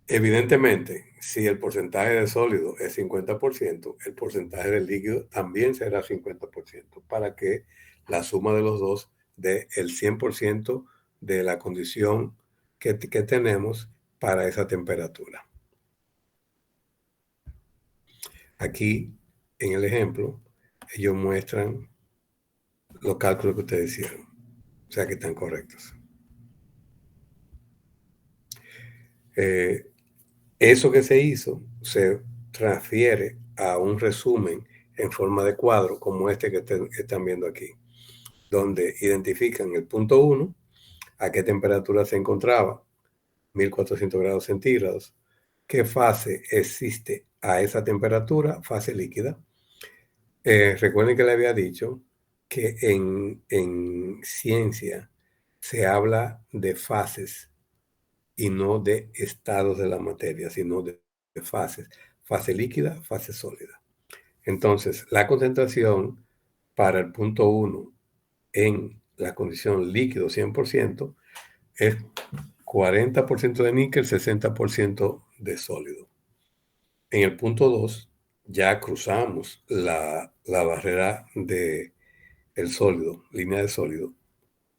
Evidentemente, si el porcentaje de sólido es 50%, el porcentaje de líquido también será 50%, para que la suma de los dos dé el 100% de la condición que tenemos para esa temperatura. Aquí, en el ejemplo, ellos muestran los cálculos que ustedes hicieron, o sea que están correctos. Eso que se hizo se transfiere a un resumen en forma de cuadro como este que están viendo aquí. donde identifican el punto 1, a qué temperatura se encontraba, 1400 grados centígrados, qué fase existe a esa temperatura, fase líquida. Recuerden que le había dicho que en ciencia se habla de fases y no de estados de la materia, sino de fases. Fase líquida, fase sólida. Entonces, la concentración para el punto 1 en la condición líquido 100% es 40% de níquel, 60% de sólido. En el punto 2 ya cruzamos la barrera del sólido, línea de sólido.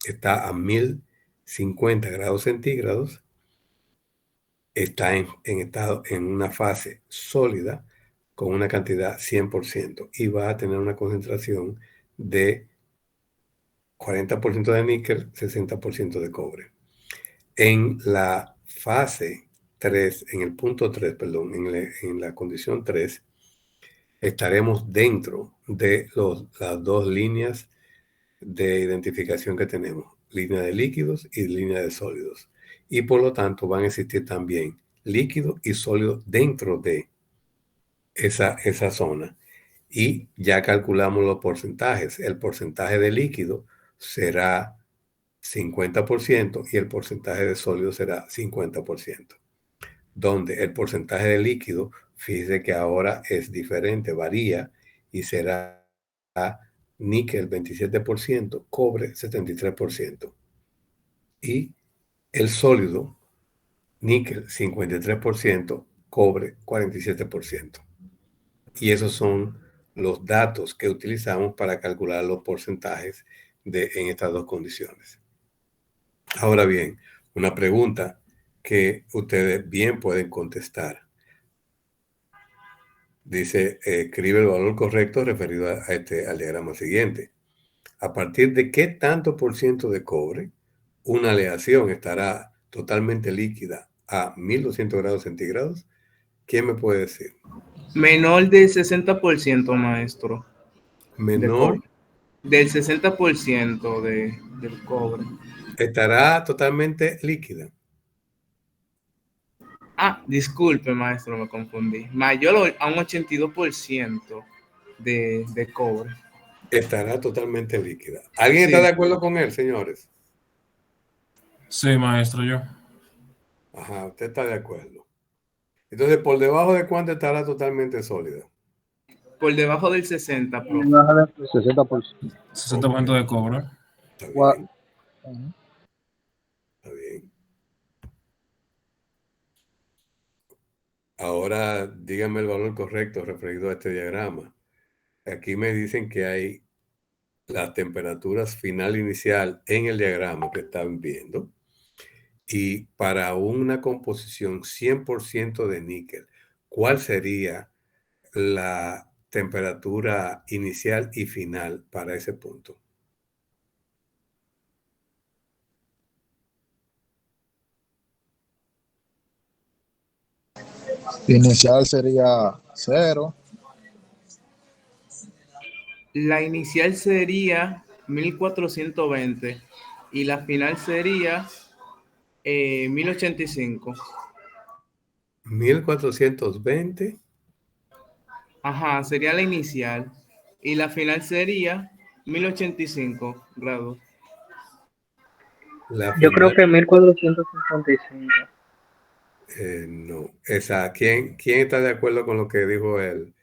Está a 1050 grados centígrados. Está en una fase sólida con una cantidad 100% y va a tener una concentración de 40% de níquel, 60% de cobre. En la fase 3, en el punto 3, perdón, en la condición 3, estaremos dentro de las dos líneas de identificación que tenemos, línea de líquidos y línea de sólidos. Y por lo tanto van a existir también líquido y sólido dentro de esa zona. Y ya calculamos los porcentajes. El porcentaje de líquido será 50% y el porcentaje de sólido será 50%. Donde el porcentaje de líquido, fíjese que ahora es diferente, varía y será níquel 27%, cobre 73%. Y el sólido, níquel 53%, cobre 47%. Y esos son los datos que utilizamos para calcular los porcentajes en estas dos condiciones. Ahora bien, una pregunta que ustedes bien pueden contestar. Dice, escribe el valor correcto referido al diagrama siguiente. ¿A partir de qué tanto por ciento de cobre una aleación estará totalmente líquida a 1200 grados centígrados? ¿Quién me puede decir? Menor del 60%, maestro. Menor. Del 60% del cobre. Estará totalmente líquida. Disculpe, maestro, me confundí. Mayor a un 82% de cobre. Estará totalmente líquida. ¿Alguien está de acuerdo con él, señores? Sí, maestro, yo. Ajá, usted está de acuerdo. Entonces, ¿por debajo de cuánto estará totalmente sólida? Por debajo del 60%, profe. 60%. 60% de cobre. Está bien. Está bien. Ahora, díganme el valor correcto referido a este diagrama. Aquí me dicen que hay las temperaturas final inicial en el diagrama que están viendo. Y para una composición 100% de níquel, ¿cuál sería la temperatura inicial y final para ese punto? Inicial sería 0. La inicial sería 1420 y la final sería 1085. 1420. Ajá, sería la inicial. Y la final sería 1085 grados. Yo creo que 1455. No. ¿Quién está de acuerdo con lo que dijo el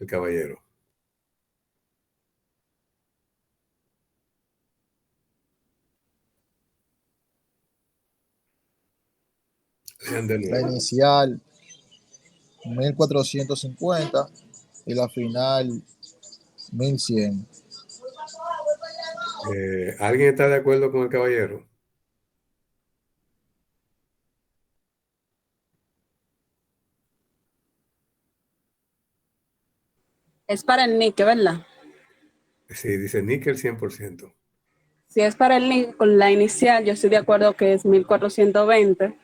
caballero? La inicial 1450 y la final 1100. ¿Alguien está de acuerdo con el caballero? Es para el níquel, ¿verdad? Sí, dice níquel 100%. Si es para el níquel, con la inicial, yo estoy de acuerdo que es 1420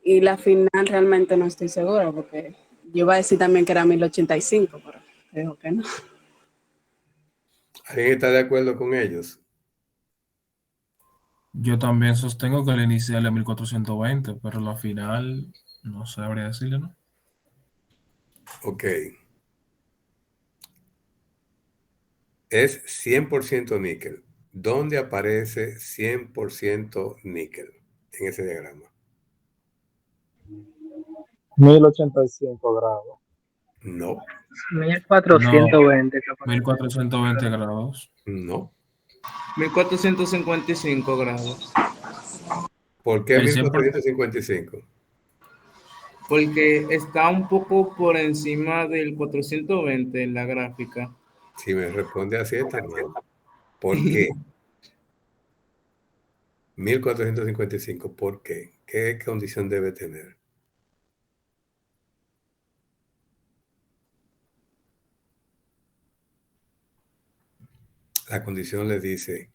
y la final realmente no estoy segura porque yo iba a decir también que era 1085, pero digo que no. ¿Alguien está de acuerdo con ellos? Yo también sostengo que la inicial es 1420, pero la final no sabría decirle, ¿no? Ok. Es 100% níquel. ¿Dónde aparece 100% níquel en ese diagrama? 1085 grados. No, 1420, capaz. 1420 grados. no. 1455 grados. ¿Por qué El 100%, 1455? Porque está un poco por encima del 420 en la gráfica. Si me responde así, está mal. ¿Por qué? 1455, ¿por qué? ¿Qué condición debe tener? La condición le dice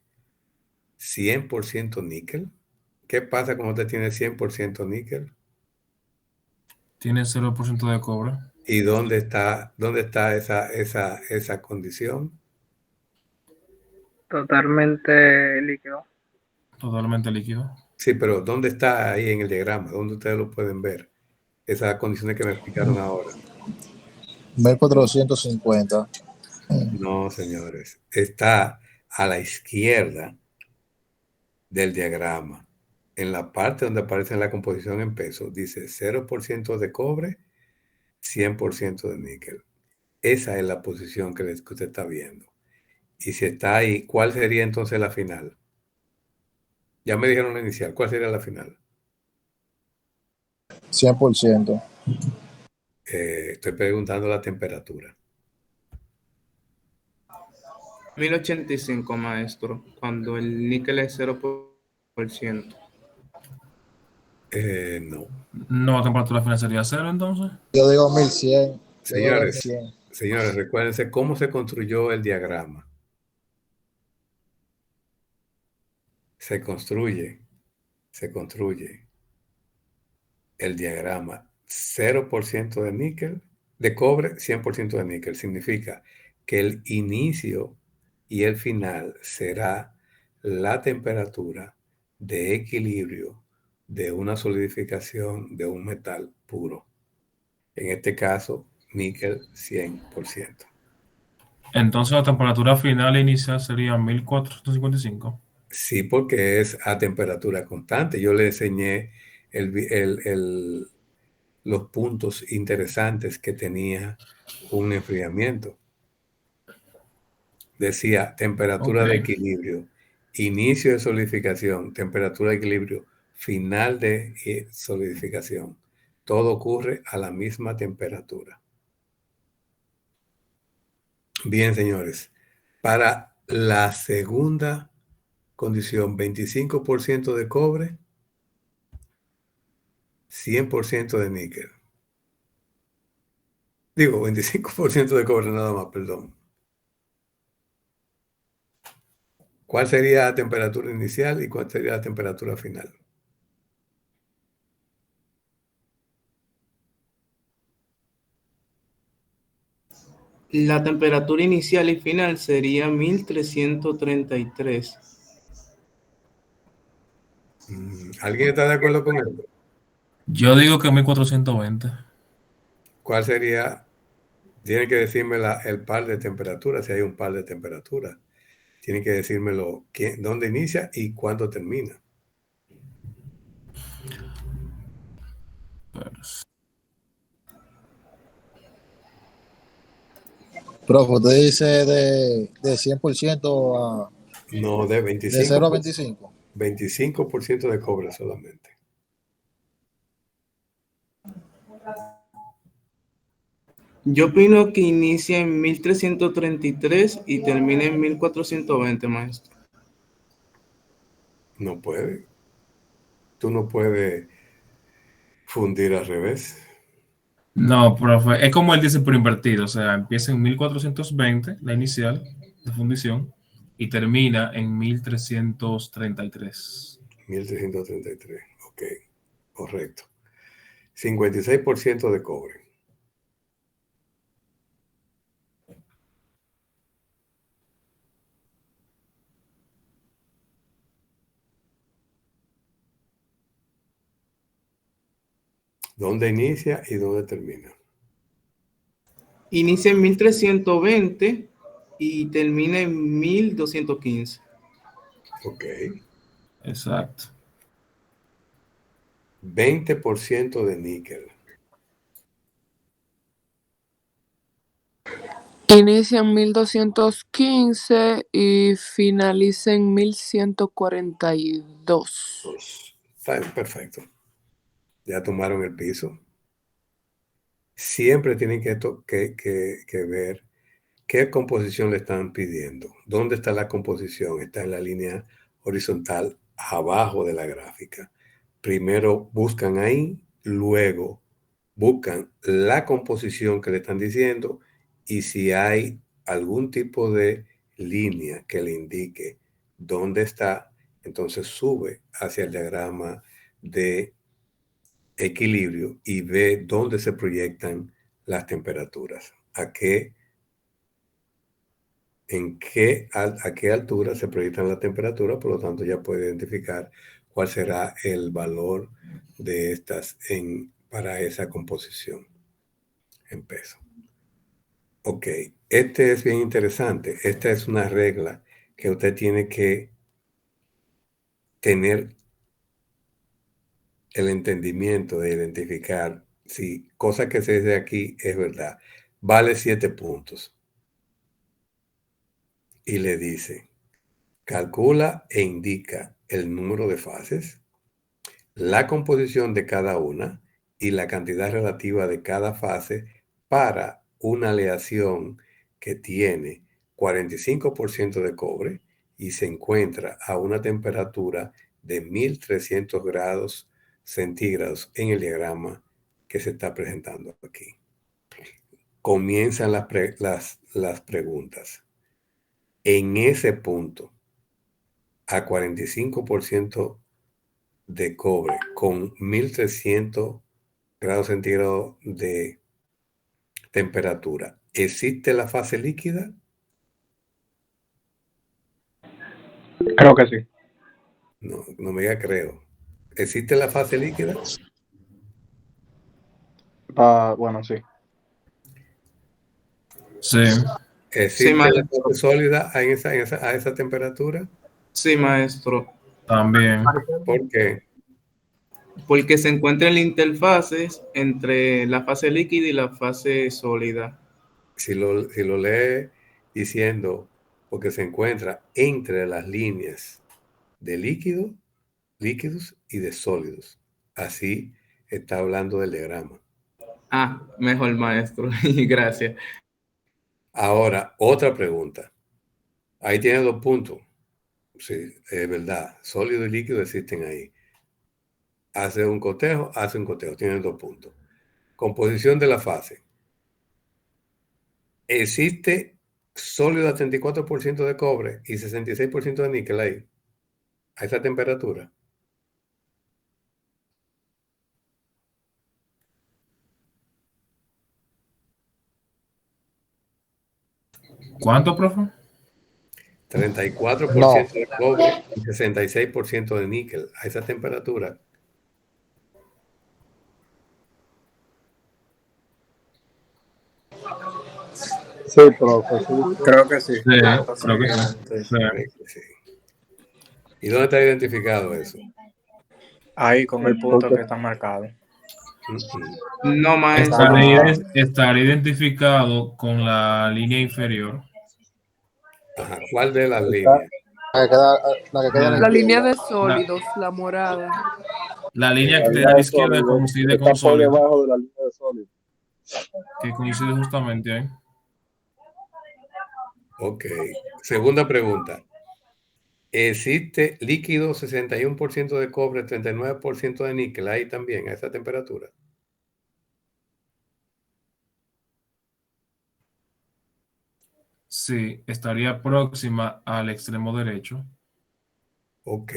100% níquel. ¿Qué pasa cuando usted tiene 100% níquel? tiene 0% de cobre. ¿Y dónde está esa condición? Totalmente líquido. Totalmente líquido. Sí, pero ¿dónde está ahí en el diagrama? ¿Dónde ustedes lo pueden ver? Esas condiciones que me explicaron ahora. 1450. No, señores. Está a la izquierda del diagrama. En la parte donde aparece la composición en pesos, dice 0% de cobre, 100% de níquel. Esa es la posición que usted está viendo. Y si está ahí, ¿cuál sería entonces la final? Ya me dijeron la inicial. ¿Cuál sería la final? 100%. Estoy preguntando la temperatura. 1085, maestro, cuando el níquel es 0%. No. No, la temperatura final sería cero entonces. Yo digo 1100. Yo digo Señores, 1100. señores, recuérdense cómo se construyó el diagrama. Se construye el diagrama 0% de níquel, de cobre, 100% de níquel. Significa que el inicio y el final será la temperatura de equilibrio de una solidificación de un metal puro. En este caso, níquel 100%. Entonces la temperatura final inicial sería 1455. Sí, porque es a temperatura constante. Yo le enseñé los puntos interesantes que tenía un enfriamiento. Decía Ok. temperatura de equilibrio, inicio de solidificación, temperatura de equilibrio, final de solidificación. Todo ocurre a la misma temperatura. Bien, señores. Para la segunda condición, 25% de cobre, 100% de níquel. Digo, 25% de cobre nada más, perdón. ¿Cuál sería la temperatura inicial y cuál sería la temperatura final? La temperatura inicial y final sería 1333. ¿Alguien está de acuerdo con él? Yo digo que 1420. ¿Cuál sería? Tiene que decirme el par de temperaturas, si hay un par de temperaturas. Tiene que decírmelo dónde inicia y cuándo termina. Pero, Profe, usted dice de 100% No, de de 0 a 25. 25% de cobre solamente. Yo opino que inicia en 1333 y termina en 1420, maestro. No puede. Tú no puedes fundir al revés. no, profe, es como él dice por invertido, o sea, empieza en 1420, la inicial de fundición, y termina en 1333. 1333. Ok, correcto. 56% de cobre. ¿Dónde inicia y dónde termina? Inicia en 1320 y termina en 1215. Ok. Exacto. 20% de níquel. Inicia en 1215 y finaliza en 1142. Está bien, perfecto. Ya tomaron el piso. Siempre tienen que ver qué composición le están pidiendo. ¿Dónde está la composición? Está en la línea horizontal abajo de la gráfica. Primero buscan ahí, luego buscan la composición que le están diciendo y si hay algún tipo de línea que le indique dónde está, entonces sube hacia el diagrama de equilibrio y ve dónde se proyectan las temperaturas, a qué altura se proyectan las temperaturas, por lo tanto ya puede identificar cuál será el valor de estas para esa composición en peso. Ok, este es bien interesante. Esta es una regla que usted tiene que tener el entendimiento de identificar si cosa que se dice aquí es verdad. Vale 7 puntos. Y le dice, calcula e indica el número de fases, la composición de cada una y la cantidad relativa de cada fase para una aleación que tiene 45% de cobre y se encuentra a una temperatura de 1300 grados centígrados en el diagrama que se está presentando aquí. Comienzan las preguntas. En ese punto, a 45% de cobre con 1300 grados centígrados de temperatura, ¿existe la fase líquida? Creo que sí. No, no me diga creo. ¿Existe la fase líquida? Bueno, sí. Sí. ¿Existe Sí, la maestro. fase sólida a esa temperatura? Sí, maestro. También. ¿Por qué? Porque se encuentra en la interfase entre la fase líquida y la fase sólida. Si lo lee diciendo, porque se encuentra entre las líneas de líquidos y de sólidos. Así está hablando del diagrama. Ah, mejor, maestro. Gracias. Ahora, otra pregunta. Ahí tiene 2 puntos. Sí, es verdad. Sólido y líquido existen ahí. Hace un cotejo, tiene 2 puntos. Composición de la fase. Existe sólido a 34% de cobre y 66% de níquel ahí, a esa temperatura. ¿Cuánto, profe? 34% de cobre y 66% de níquel a esa temperatura. Sí, profe, sí. Creo que sí. Sí, creo que sí. Sí. ¿Y dónde está identificado eso? Ahí con el punto que está marcado. No, maestro. Estaría identificado con la línea inferior. Ajá. ¿Cuál de las líneas? La que queda a La línea izquierda. de sólidos, la morada. La línea que La te línea da a la de izquierda sólido coincide está con por sólido, debajo de la línea de sólido. que coincide justamente ahí. Ok. Segunda pregunta. ¿Existe líquido 61% de cobre, 39% de níquel ahí también a esa temperatura? Sí, estaría próxima al extremo derecho. Ok.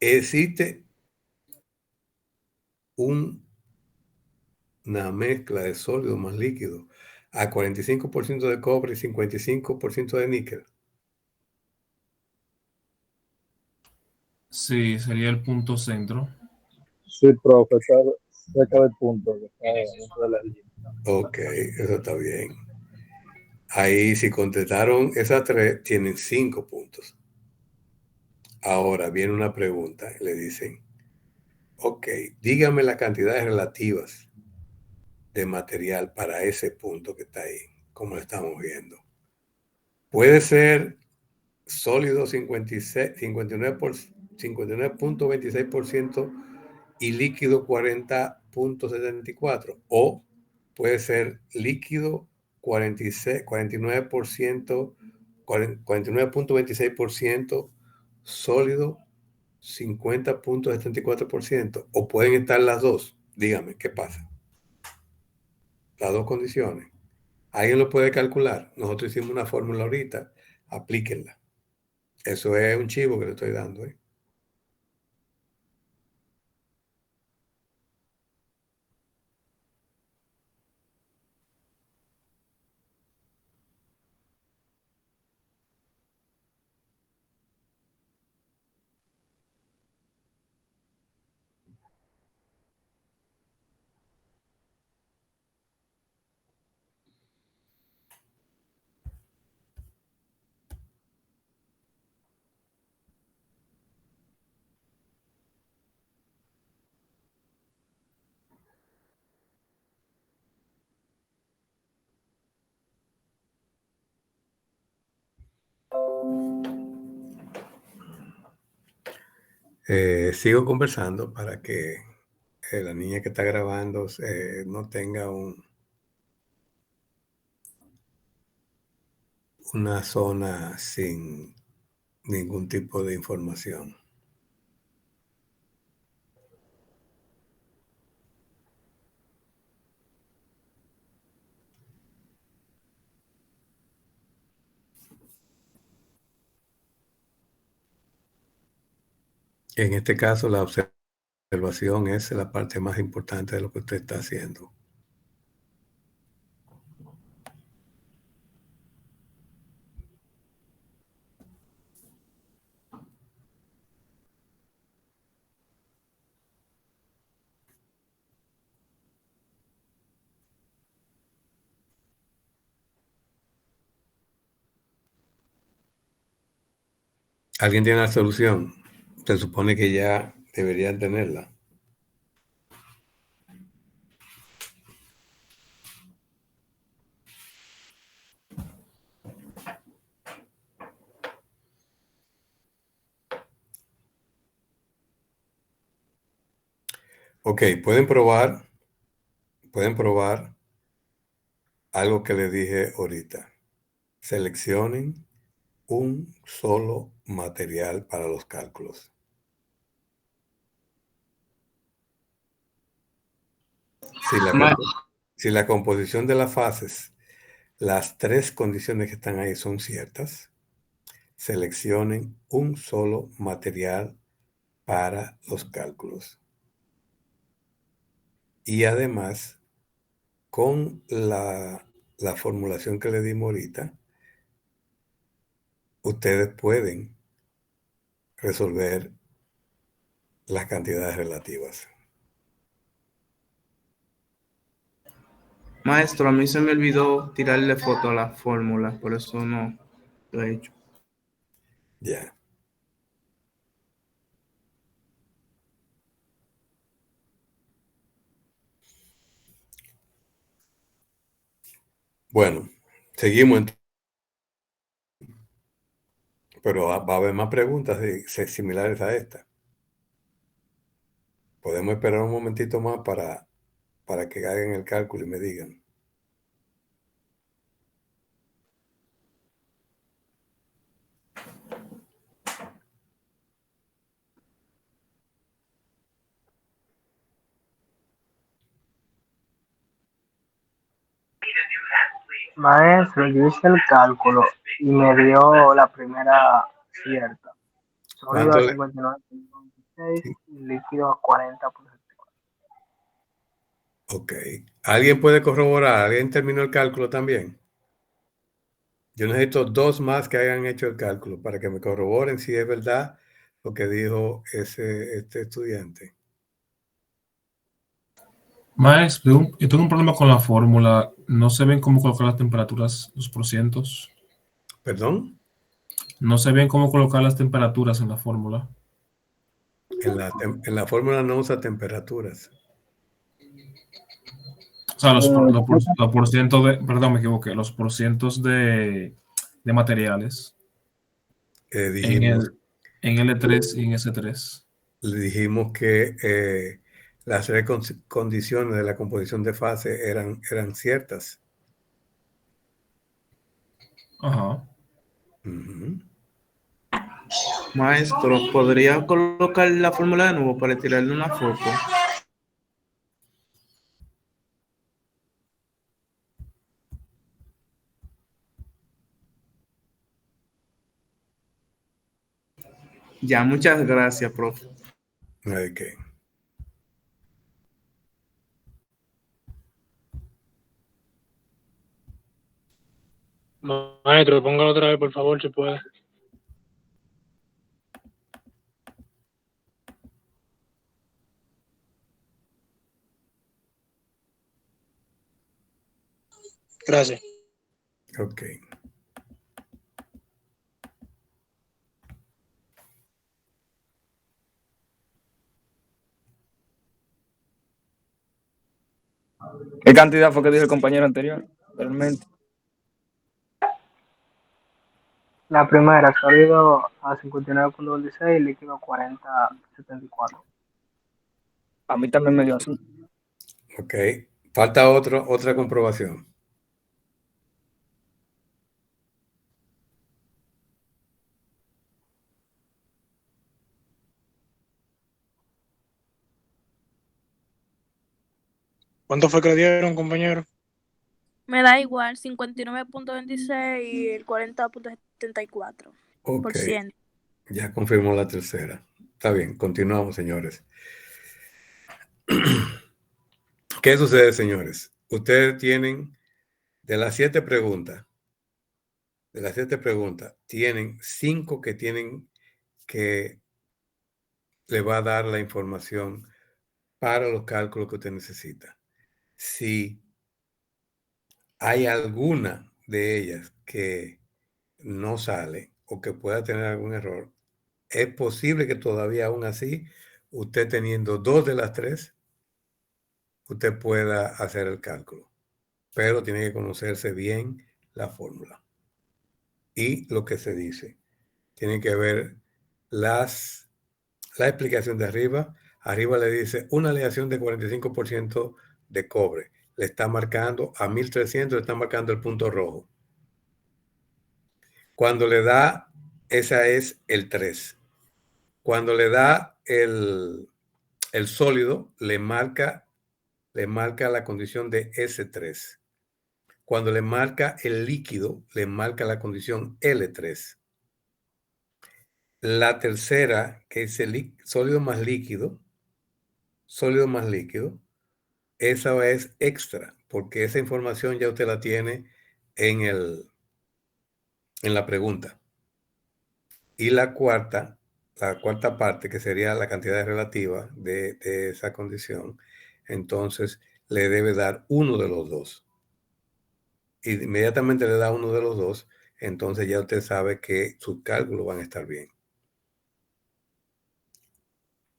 ¿Existe una mezcla de sólido más líquido a 45% de cobre y 55% de níquel? Sí, sería el punto centro. Sí, profe, cerca del punto que está dentro de la línea. Ok, eso está bien. Ahí, si contestaron esas tres, tienen 5 puntos. Ahora viene una pregunta. Le dicen, ok, dígame las cantidades relativas de material para ese punto que está ahí, como lo estamos viendo. Puede ser sólido 59.26% y líquido 40.74%, o puede ser líquido 49.26%, sólido 50.74%, o pueden estar las dos. Dígame, ¿qué pasa? Las dos condiciones. ¿Alguien lo puede calcular? Nosotros hicimos una fórmula ahorita, aplíquenla. Eso es un chivo que le estoy dando, ¿eh? Sigo conversando para que la niña que está grabando no tenga una zona sin ningún tipo de información. En este caso, la observación es la parte más importante de lo que usted está haciendo. ¿Alguien tiene la solución? Se supone que ya deberían tenerla. Ok, pueden probar algo que les dije ahorita. Seleccionen un solo material para los cálculos. Si la composición de las fases, las tres condiciones que están ahí son ciertas, seleccionen un solo material para los cálculos. Y además, con la formulación que le dimos ahorita, ustedes pueden resolver las cantidades relativas. Maestro, a mí se me olvidó tirarle foto a la fórmula, por eso no lo he hecho. Ya. Bueno, seguimos. Pero va a haber más preguntas similares a esta. Podemos esperar un momentito más para que hagan el cálculo y me digan. Maestro, yo hice el cálculo y me dio la primera cierta. Sólido a 59.26 y líquido a 40.74. Ok. ¿Alguien puede corroborar? ¿Alguien terminó el cálculo también? Yo necesito 2 más que hayan hecho el cálculo para que me corroboren si es verdad lo que dijo este estudiante. Maestro, yo tengo un problema con la fórmula. No se ven cómo colocar las temperaturas, los porcientos. ¿Perdón? No se ven cómo colocar las temperaturas en la fórmula. En la fórmula no usa temperaturas. O sea, los porcientos de, perdón, me equivoqué, los porcientos de materiales Dijimos, en L3 y en S3. le dijimos que las tres condiciones de la composición de fase eran ciertas. Ajá. Ujú. Maestro, ¿podría colocar la fórmula de nuevo para tirarle una foto? Ya, muchas gracias, profe. Ok. Maestro, póngalo otra vez, por favor, si puede. Gracias. Ok. ¿Qué cantidad fue que dijo el compañero anterior? Realmente. La primera, sólido a 59.26, líquido a 40.74. A mí también me dio así. Ok. Falta otra comprobación. ¿Cuánto fue que le dieron, compañero? Me da igual, 59.26 y el 40.74%. Ok. Ya confirmó la tercera. Está bien, continuamos, señores. ¿Qué sucede, señores? Ustedes tienen, de las 7 preguntas, tienen 5 que tienen que le va a dar la información para los cálculos que usted necesita. Si hay alguna de ellas que no sale o que pueda tener algún error, es posible que todavía aún así, usted teniendo 2 de las 3, usted pueda hacer el cálculo. Pero tiene que conocerse bien la fórmula. Y lo que se dice. Tiene que ver la explicación de arriba. Arriba le dice una aleación de 45% de cobre. Le está marcando a 1300, le está marcando el punto rojo. Cuando le da, esa es el 3. Cuando le da el sólido, le marca la condición de S3. Cuando le marca el líquido, le marca la condición L3. La tercera, que es el sólido más líquido, esa es extra, porque esa información ya usted la tiene en la pregunta. Y la cuarta parte, que sería la cantidad relativa de esa condición, entonces le debe dar uno de los dos. Inmediatamente le da uno de los dos, entonces ya usted sabe que sus cálculos van a estar bien.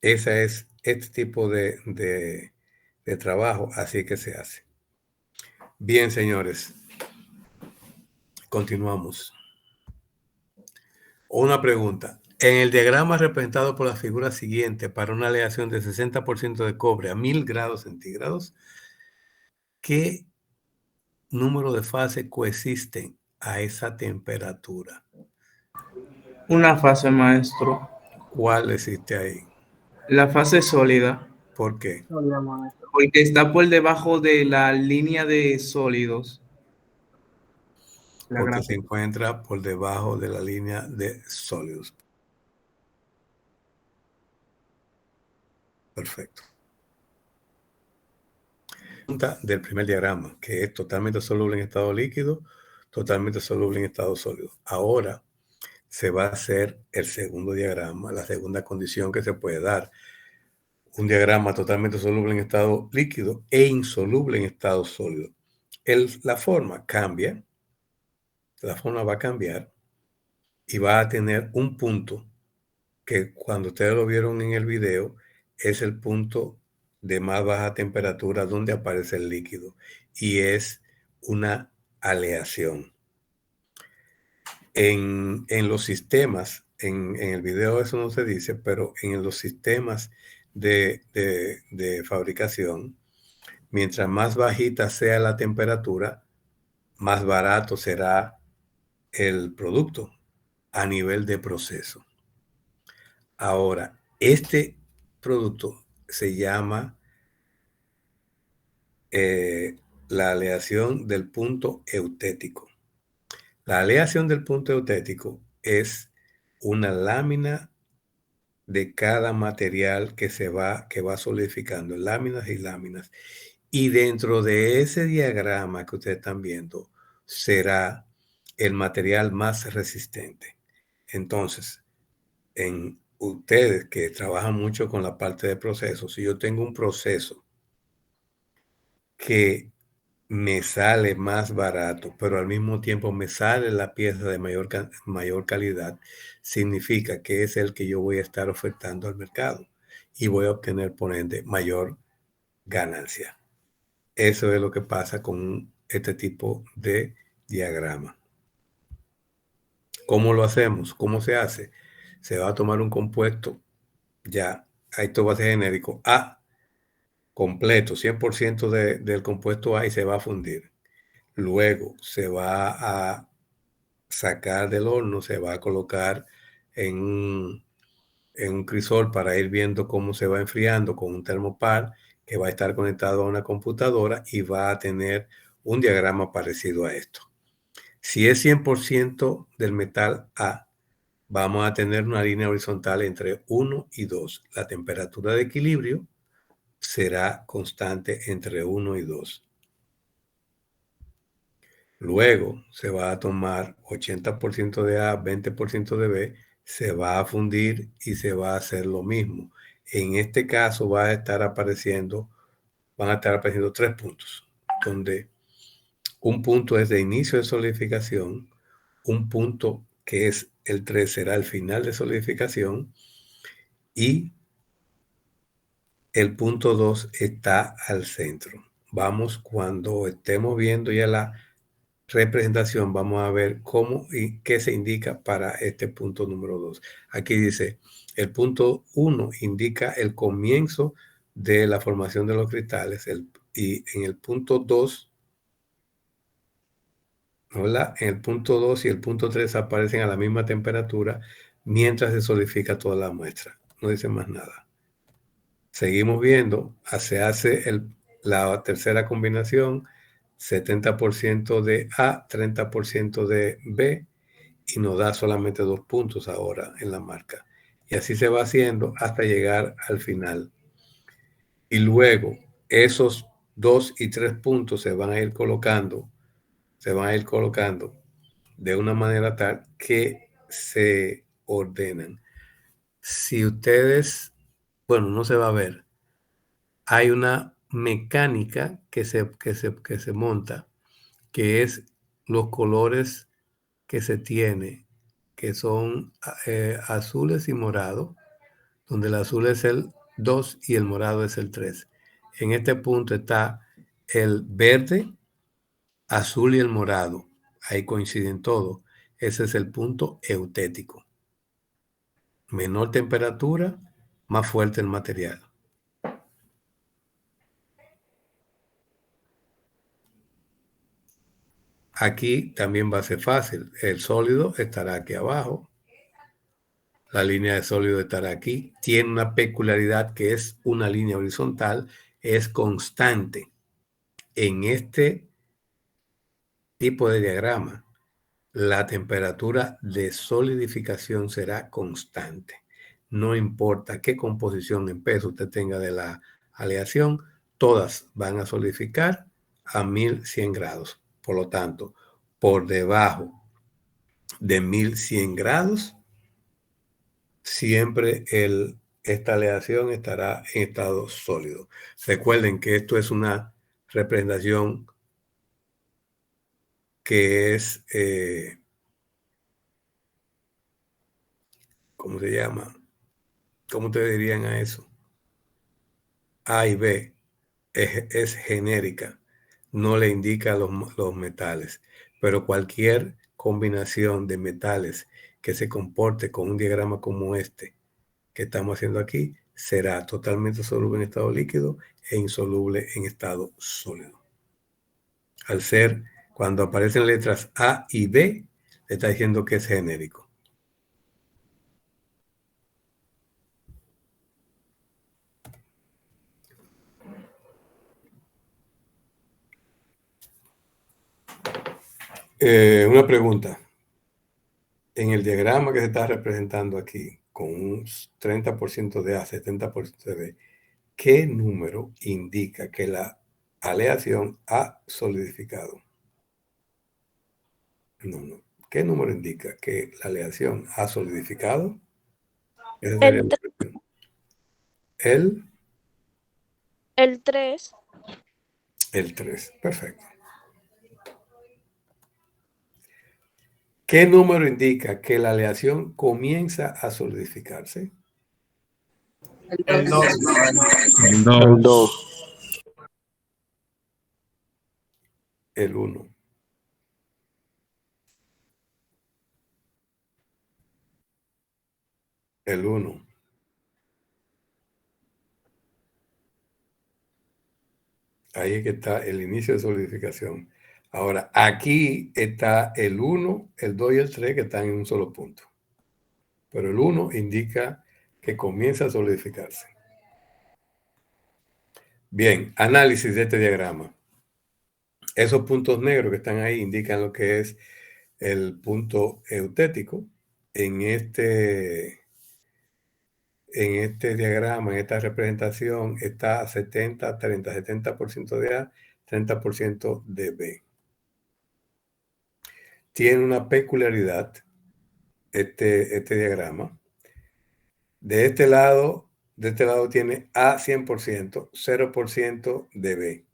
Ese es este tipo de trabajo, así que se hace. Bien, señores. Continuamos. Una pregunta. En el diagrama representado por la figura siguiente para una aleación de 60% de cobre a 1000 grados centígrados, ¿qué número de fases coexisten a esa temperatura? Una fase, maestro. ¿Cuál existe ahí? La fase sólida. ¿Por qué? Porque está por debajo de la línea de sólidos. Porque se encuentra por debajo de la línea de sólidos. Perfecto. Del primer diagrama, que es totalmente soluble en estado líquido, totalmente soluble en estado sólido. Ahora se va a hacer el segundo diagrama, la segunda condición que se puede dar. un diagrama totalmente soluble en estado líquido e insoluble en estado sólido. La forma cambia, la forma va a cambiar y va a tener un punto que cuando ustedes lo vieron en el video es el punto de más baja temperatura donde aparece el líquido y es una aleación. En los sistemas, en el video eso no se dice, pero en los sistemas de fabricación, mientras más bajita sea la temperatura, más barato será el producto a nivel de proceso. Ahora, este producto se llama la aleación del punto eutético. La aleación del punto eutético es una lámina de cada material que va solidificando, láminas y láminas. Y dentro de ese diagrama que ustedes están viendo, será el material más resistente. Entonces, en ustedes que trabajan mucho con la parte de procesos, si yo tengo un proceso que me sale más barato, pero al mismo tiempo me sale la pieza de mayor calidad, significa que es el que yo voy a estar ofertando al mercado y voy a obtener, por ende, mayor ganancia. Eso es lo que pasa con este tipo de diagrama. ¿Cómo lo hacemos? ¿Cómo se hace? Se va a tomar un compuesto, ya, esto va a ser genérico, A, completo, 100% del compuesto A y se va a fundir. Luego se va a sacar del horno, se va a colocar en un crisol para ir viendo cómo se va enfriando con un termopar que va a estar conectado a una computadora y va a tener un diagrama parecido a esto. Si es 100% del metal A, vamos a tener una línea horizontal entre 1 y 2. La temperatura de equilibrio será constante entre 1 y 2. Luego se va a tomar 80% de A, 20% de B, se va a fundir y se va a hacer lo mismo. En este caso van a estar apareciendo 3 puntos, donde un punto es de inicio de solidificación, un punto que es el 3 será el final de solidificación y el punto 2 está al centro. Vamos, cuando estemos viendo ya la representación, vamos a ver cómo y qué se indica para este punto número 2. Aquí dice, el punto 1 indica el comienzo de la formación de los cristales y en el punto 2, ¿verdad? En el punto 2 y el punto 3 aparecen a la misma temperatura mientras se solidifica toda la muestra. No dice más nada. Seguimos viendo, se hace la tercera combinación, 70% de A, 30% de B, y nos da solamente 2 puntos ahora en la marca. Y así se va haciendo hasta llegar al final. Y luego esos 2 y 3 puntos se van a ir colocando de una manera tal que se ordenan. Si ustedes, bueno, no se va a ver, hay una mecánica que se monta, que es los colores que se tiene, que son azules y morados, donde el azul es el 2 y el morado es el 3. En este punto está el verde, azul y el morado. Ahí coinciden todos. Ese es el punto eutético. Menor temperatura, más fuerte el material. Aquí también va a ser fácil. El sólido estará aquí abajo. La línea de sólido estará aquí. Tiene una peculiaridad que es una línea horizontal. Es constante. En este tipo de diagrama, la temperatura de solidificación será constante. No importa qué composición en peso usted tenga de la aleación, todas van a solidificar a 1100 grados. Por lo tanto, por debajo de 1100 grados, siempre el esta aleación estará en estado sólido. Recuerden que esto es una representación que es, ¿cómo se llama? ¿Cómo ustedes dirían a eso? A y B es genérica, no le indica los metales, pero cualquier combinación de metales que se comporte con un diagrama como este que estamos haciendo aquí será totalmente soluble en estado líquido e insoluble en estado sólido. Al ser, cuando aparecen letras A y B, le está diciendo que es genérico. Una pregunta. En el diagrama que se está representando aquí, con un 30% de A, 70% de B, ¿qué número indica que la aleación ha solidificado? No. ¿Qué número indica que la aleación ha solidificado? Esa sería la cuestión. El 3. El 3. Perfecto. ¿Qué número indica que la aleación comienza a solidificarse? El 2. El 2. El 1. El 1. Ahí es que está el inicio de solidificación. Ahora, aquí está el 1, el 2 y el 3 que están en un solo punto. Pero el 1 indica que comienza a solidificarse. Bien, análisis de este diagrama. Esos puntos negros que están ahí indican lo que es el punto eutético. En este diagrama, en esta representación, está 70, 30, 70% de A, 30% de B. Tiene una peculiaridad este diagrama. De este lado tiene A 100%, 0% de B.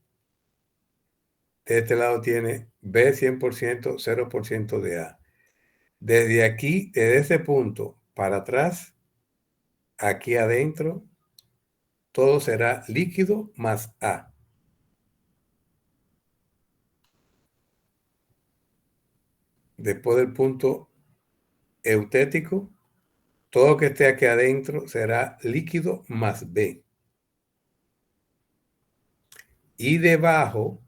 De este lado tiene B 100%, 0% de A. Desde aquí, desde ese punto para atrás, aquí adentro, todo será líquido más A. Después del punto eutético, todo lo que esté aquí adentro será líquido más B. Y debajo,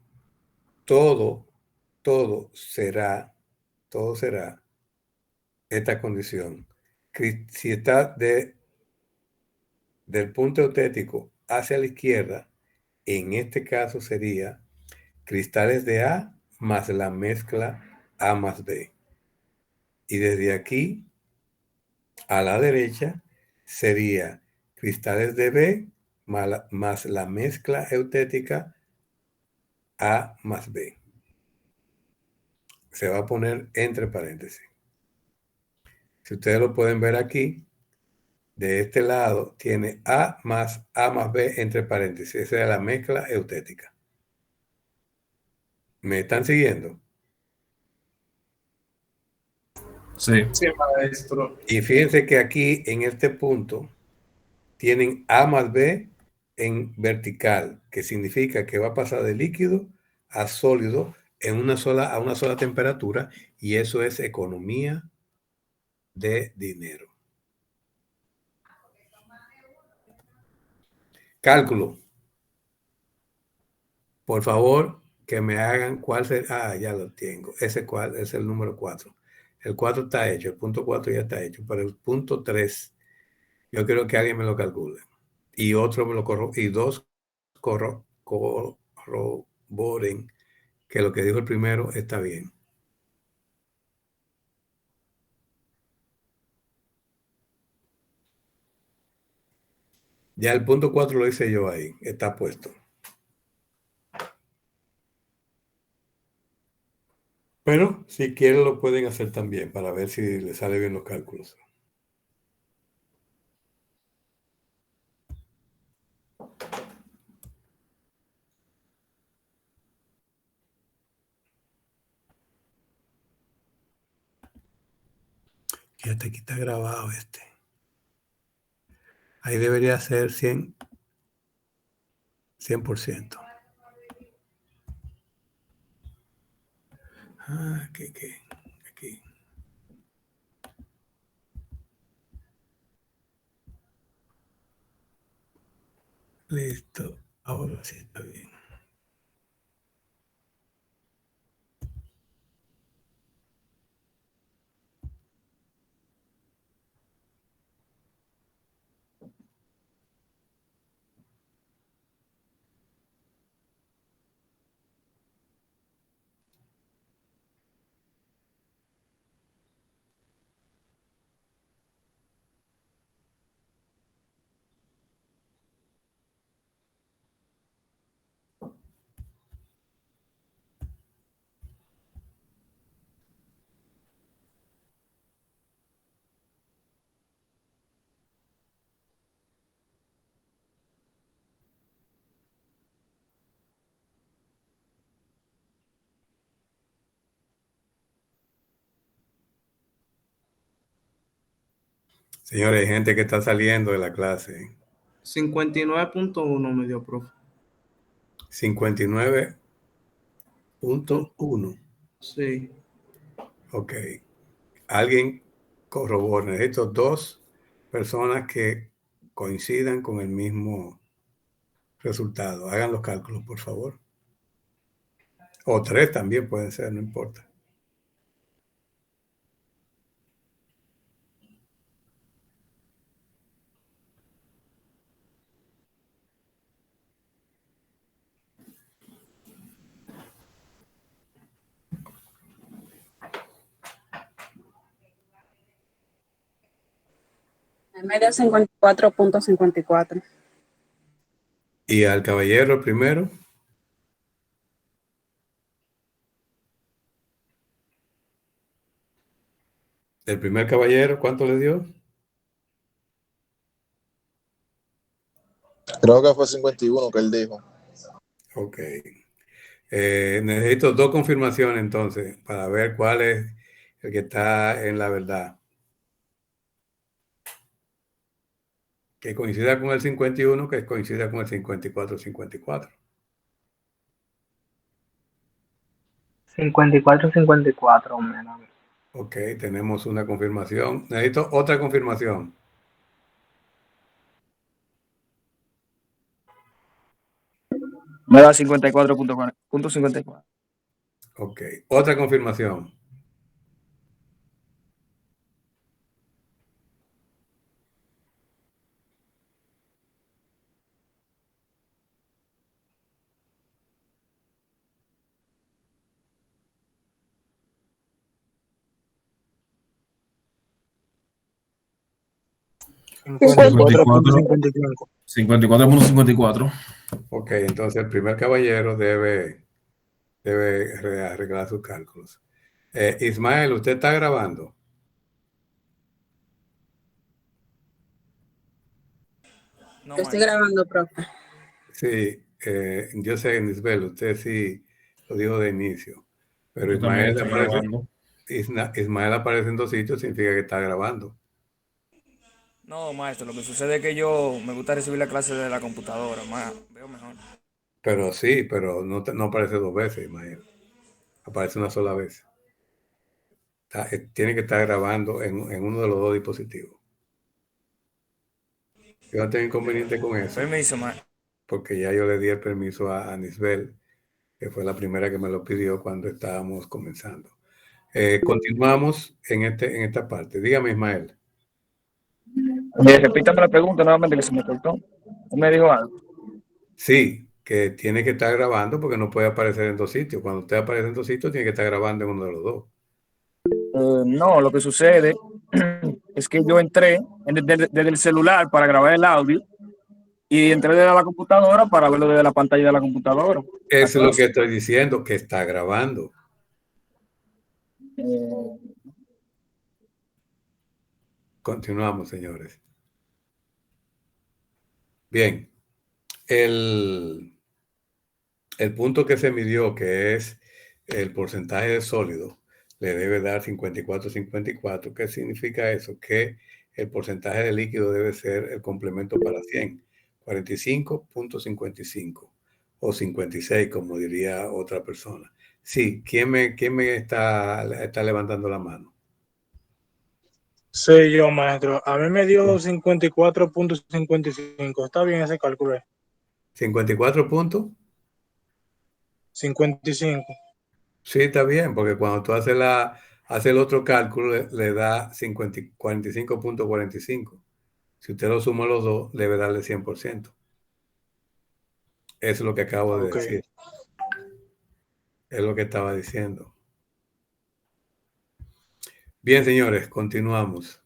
todo será esta condición. Si está del punto eutético hacia la izquierda, en este caso sería cristales de A más la mezcla A más B. Y desde aquí a la derecha sería cristales de B más la mezcla eutética A más B. Se va a poner entre paréntesis. Si ustedes lo pueden ver aquí, de este lado tiene A más B entre paréntesis. Esa es la mezcla eutética. ¿Me están siguiendo? Sí. Sí, maestro. Y fíjense que aquí en este punto tienen A más B en vertical, que significa que va a pasar de líquido a sólido a una sola temperatura, y eso es economía de dinero. Cálculo. Por favor, que me hagan cuál será. Ya lo tengo. Ese cuál es el número 4. El 4 está hecho, el punto 4 ya está hecho, pero el punto 3, yo quiero que alguien me lo calcule. Y otro me lo y dos corroboren que lo que dijo el primero está bien. Ya el punto 4 lo hice yo ahí, está puesto. Pero si quieren lo pueden hacer también para ver si les sale bien los cálculos. Y hasta aquí está grabado este. Ahí debería ser 100%. Aquí. Listo. Ahora sí está bien. Señores, hay gente que está saliendo de la clase. 59.1 me dio, profe. 59.1. Sí. Ok. Alguien corrobora. Necesito 2 personas que coincidan con el mismo resultado. Hagan los cálculos, por favor. O 3 también pueden ser, no importa. En medio 54.54. Y al caballero primero. El primer caballero, ¿cuánto le dio? Creo que fue 51 que él dijo. Ok. Necesito 2 confirmaciones entonces para ver cuál es el que está en la verdad. Que coincida con el 51, que coincida con el 54-54. 54-54, menos. Ok, tenemos una confirmación. Necesito otra confirmación. Me da 54.54. Ok, otra confirmación. .54. 54.54. Ok, entonces el primer caballero debe arreglar sus cálculos. Ismael, ¿usted está grabando? Yo estoy grabando, profe. Sí, yo sé, Nisbel, usted sí lo dijo de inicio, pero Yo también Ismael estoy aparece, grabando. Ismael aparece en 2 sitios, significa que está grabando. No, maestro, lo que sucede es que yo me gusta recibir la clase de la computadora, veo mejor. Pero sí, pero no aparece 2 veces, Ismael. Aparece una sola vez. Tiene que estar grabando en uno de los 2 dispositivos. Yo no tengo inconveniente con eso. Permiso, maestro. Porque ya yo le di el permiso a Nisbel, que fue la primera que me lo pidió cuando estábamos comenzando. Continuamos en esta parte. Dígame, Ismael. Repítame la pregunta nuevamente que se me cortó. ¿Usted me dijo algo? Sí, que tiene que estar grabando porque no puede aparecer en 2 sitios. Cuando usted aparece en 2 sitios, tiene que estar grabando en uno de los 2. No, lo que sucede es que yo entré desde el celular para grabar el audio y entré desde la computadora para verlo desde la pantalla de la computadora. Eso es lo que estoy diciendo, que está grabando. Continuamos, señores. Bien. El punto que se midió, que es el porcentaje de sólido, le debe dar 54,54. ¿Qué significa eso? Que el porcentaje de líquido debe ser el complemento para 100, 45,55 o 56, como diría otra persona. Sí, ¿quién me está levantando la mano? Sí, yo, maestro. A mí me dio 54,55. ¿Está bien ese cálculo? 54 puntos. 55. Sí, está bien, porque cuando tú haces el otro cálculo, le da 45,45. Si usted lo suma los dos, debe darle 100%. Eso es lo que acabo de decir. Es lo que estaba diciendo. Bien, señores, continuamos.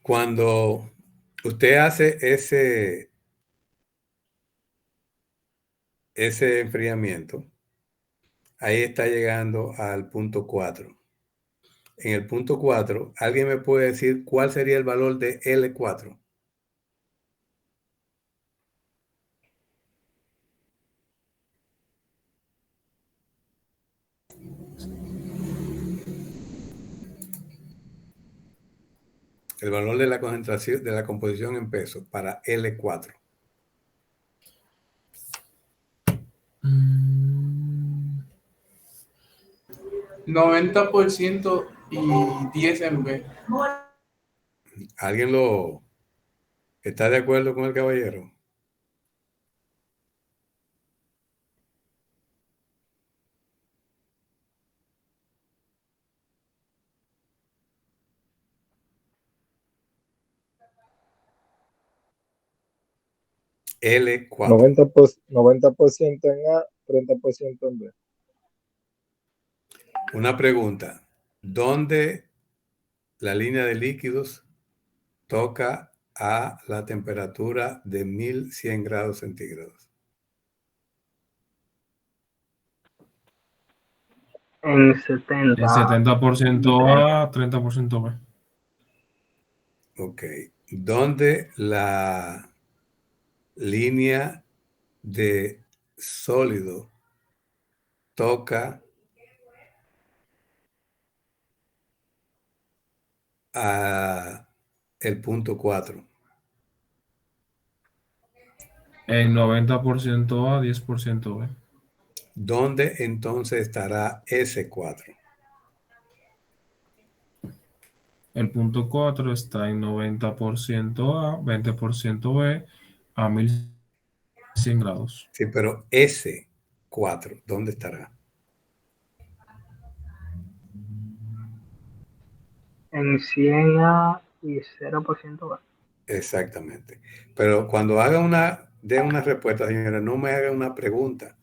Cuando usted hace ese enfriamiento, ahí está llegando al punto 4. En el punto 4, ¿alguien me puede decir cuál sería el valor de L4? El valor de la concentración, de la composición en pesos para L4. 90% y 10 en B. ¿Alguien está de acuerdo con el caballero? L4. 90% en A, 30% en B. Una pregunta. ¿Dónde la línea de líquidos toca a la temperatura de 1100 grados centígrados? En 70. El 70% A, 30% B. Ok. ¿Dónde la línea de sólido toca a el punto 4? En 90% A, 10% B. ¿Dónde entonces estará S4? El punto 4 está en 90% A, 20% B, a 1100 grados. Sí, pero S4, ¿dónde estará? En 100 A y 0% B. Exactamente. Pero cuando dé una respuesta, señora, no me haga una pregunta,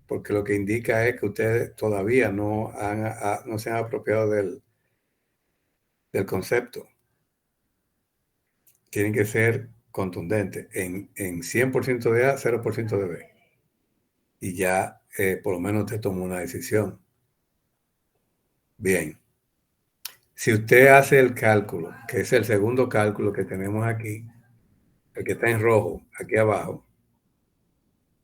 porque lo que indica es que ustedes todavía no se han apropiado del concepto. Tienen que ser contundentes. En 100% de A, 0% de B. Y ya por lo menos usted tomó una decisión. Bien. Si usted hace el cálculo, que es el segundo cálculo que tenemos aquí, el que está en rojo, aquí abajo,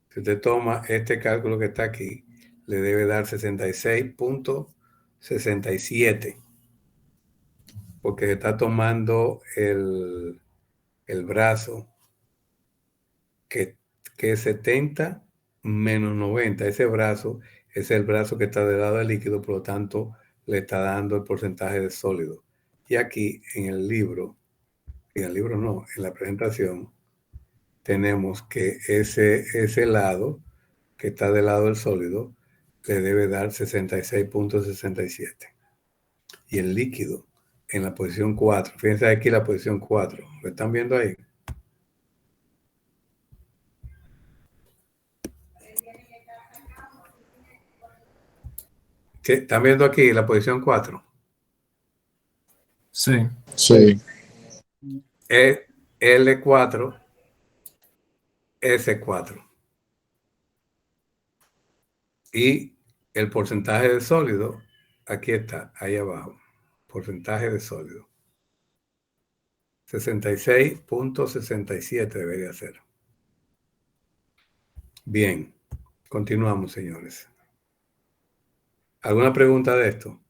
si usted toma este cálculo que está aquí, le debe dar 66,67, porque se está tomando el brazo que es 70 menos 90. Ese brazo es el brazo que está del lado del líquido, por lo tanto, le está dando el porcentaje de sólido. Y aquí en el libro no, en la presentación, tenemos que ese lado que está del lado del sólido le debe dar 66,67. Y el líquido en la posición 4, fíjense aquí la posición 4, ¿lo están viendo ahí? ¿Sí? ¿Están viendo aquí la posición 4? Sí. Sí. L4, S4. Y el porcentaje de sólido, aquí está, ahí abajo. Porcentaje de sólido. 66.67 debería ser. Bien, continuamos, señores. ¿Alguna pregunta de esto?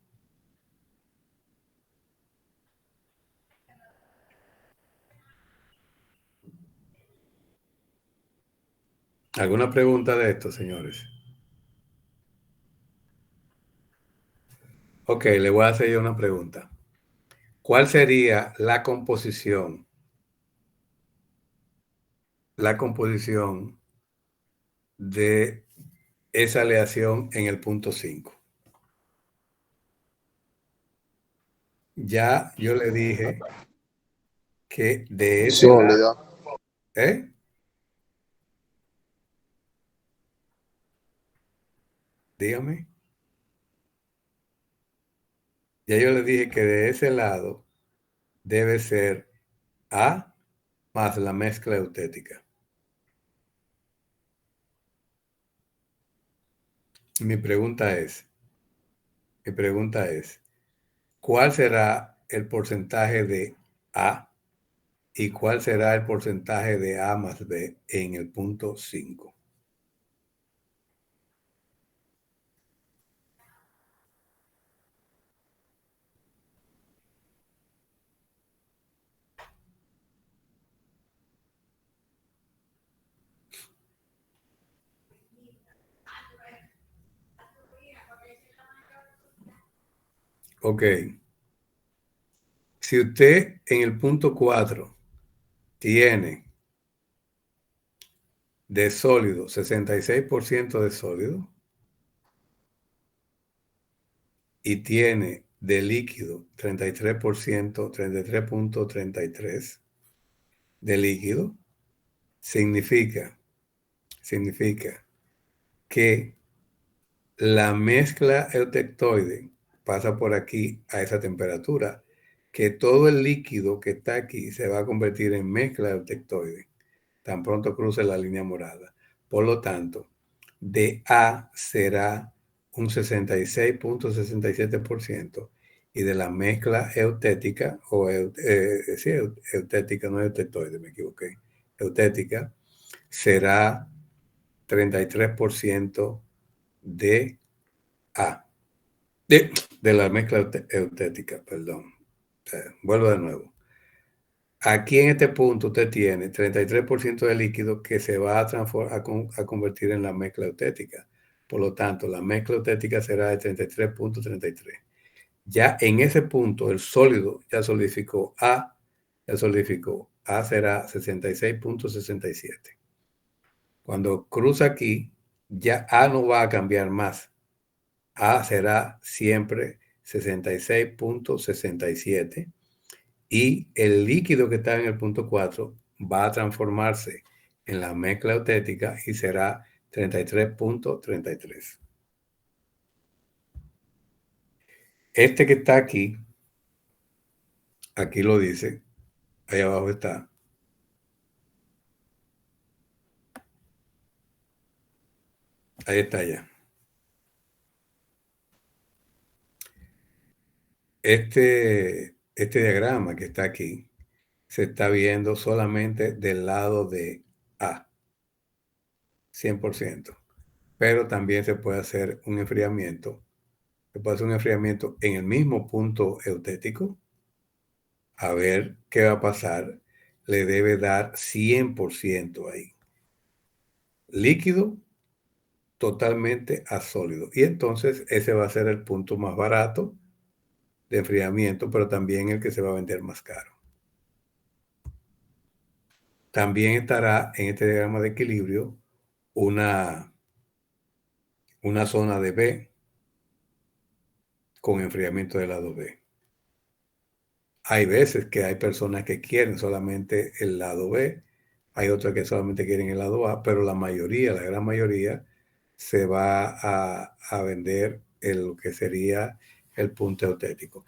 ¿Alguna pregunta de esto, señores? Ok, le voy a hacer yo una pregunta. ¿Cuál sería la composición de esa aleación en el punto 5? Ya yo le dije que de ese lado, ¿eh? Dígame. Ya yo le dije que de ese lado debe ser A más la mezcla eutética. Mi pregunta es, ¿cuál será el porcentaje de A y cuál será el porcentaje de A más B en el punto 5? Ok. Si usted en el punto 4 tiene de sólido, 66% de sólido, y tiene de líquido 33%, 33.33 de líquido, significa que la mezcla eutectoide pasa por aquí a esa temperatura, que todo el líquido que está aquí se va a convertir en mezcla eutectoide tan pronto cruce la línea morada. Por lo tanto, de A será un 66.67% y de la mezcla eutética, eutética, no eutectoide, me equivoqué, eutética, será 33% de A. De la mezcla eutética, perdón. Vuelvo de nuevo. Aquí en este punto usted tiene 33% de líquido que se va a convertir en la mezcla eutética. Por lo tanto, la mezcla eutética será de 33.33. Ya en ese punto el sólido ya solidificó A. A será 66.67. Cuando cruza aquí, ya A no va a cambiar más. A será siempre 66.67. Y el líquido que está en el punto 4 va a transformarse en la mezcla eutética y será 33.33. Este que está aquí lo dice, ahí abajo está. Ahí está ya. Este diagrama que está aquí se está viendo solamente del lado de A, 100%. Pero también se puede hacer un enfriamiento. Se puede hacer un enfriamiento en el mismo punto eutético. A ver qué va a pasar. Le debe dar 100% ahí. Líquido totalmente a sólido. Y entonces ese va a ser el punto más barato de enfriamiento, pero también el que se va a vender más caro. También estará en este diagrama de equilibrio una zona de B con enfriamiento del lado B. Hay veces que hay personas que quieren solamente el lado B, hay otras que solamente quieren el lado A, pero la gran mayoría, se va a vender lo que sería el punto eutético.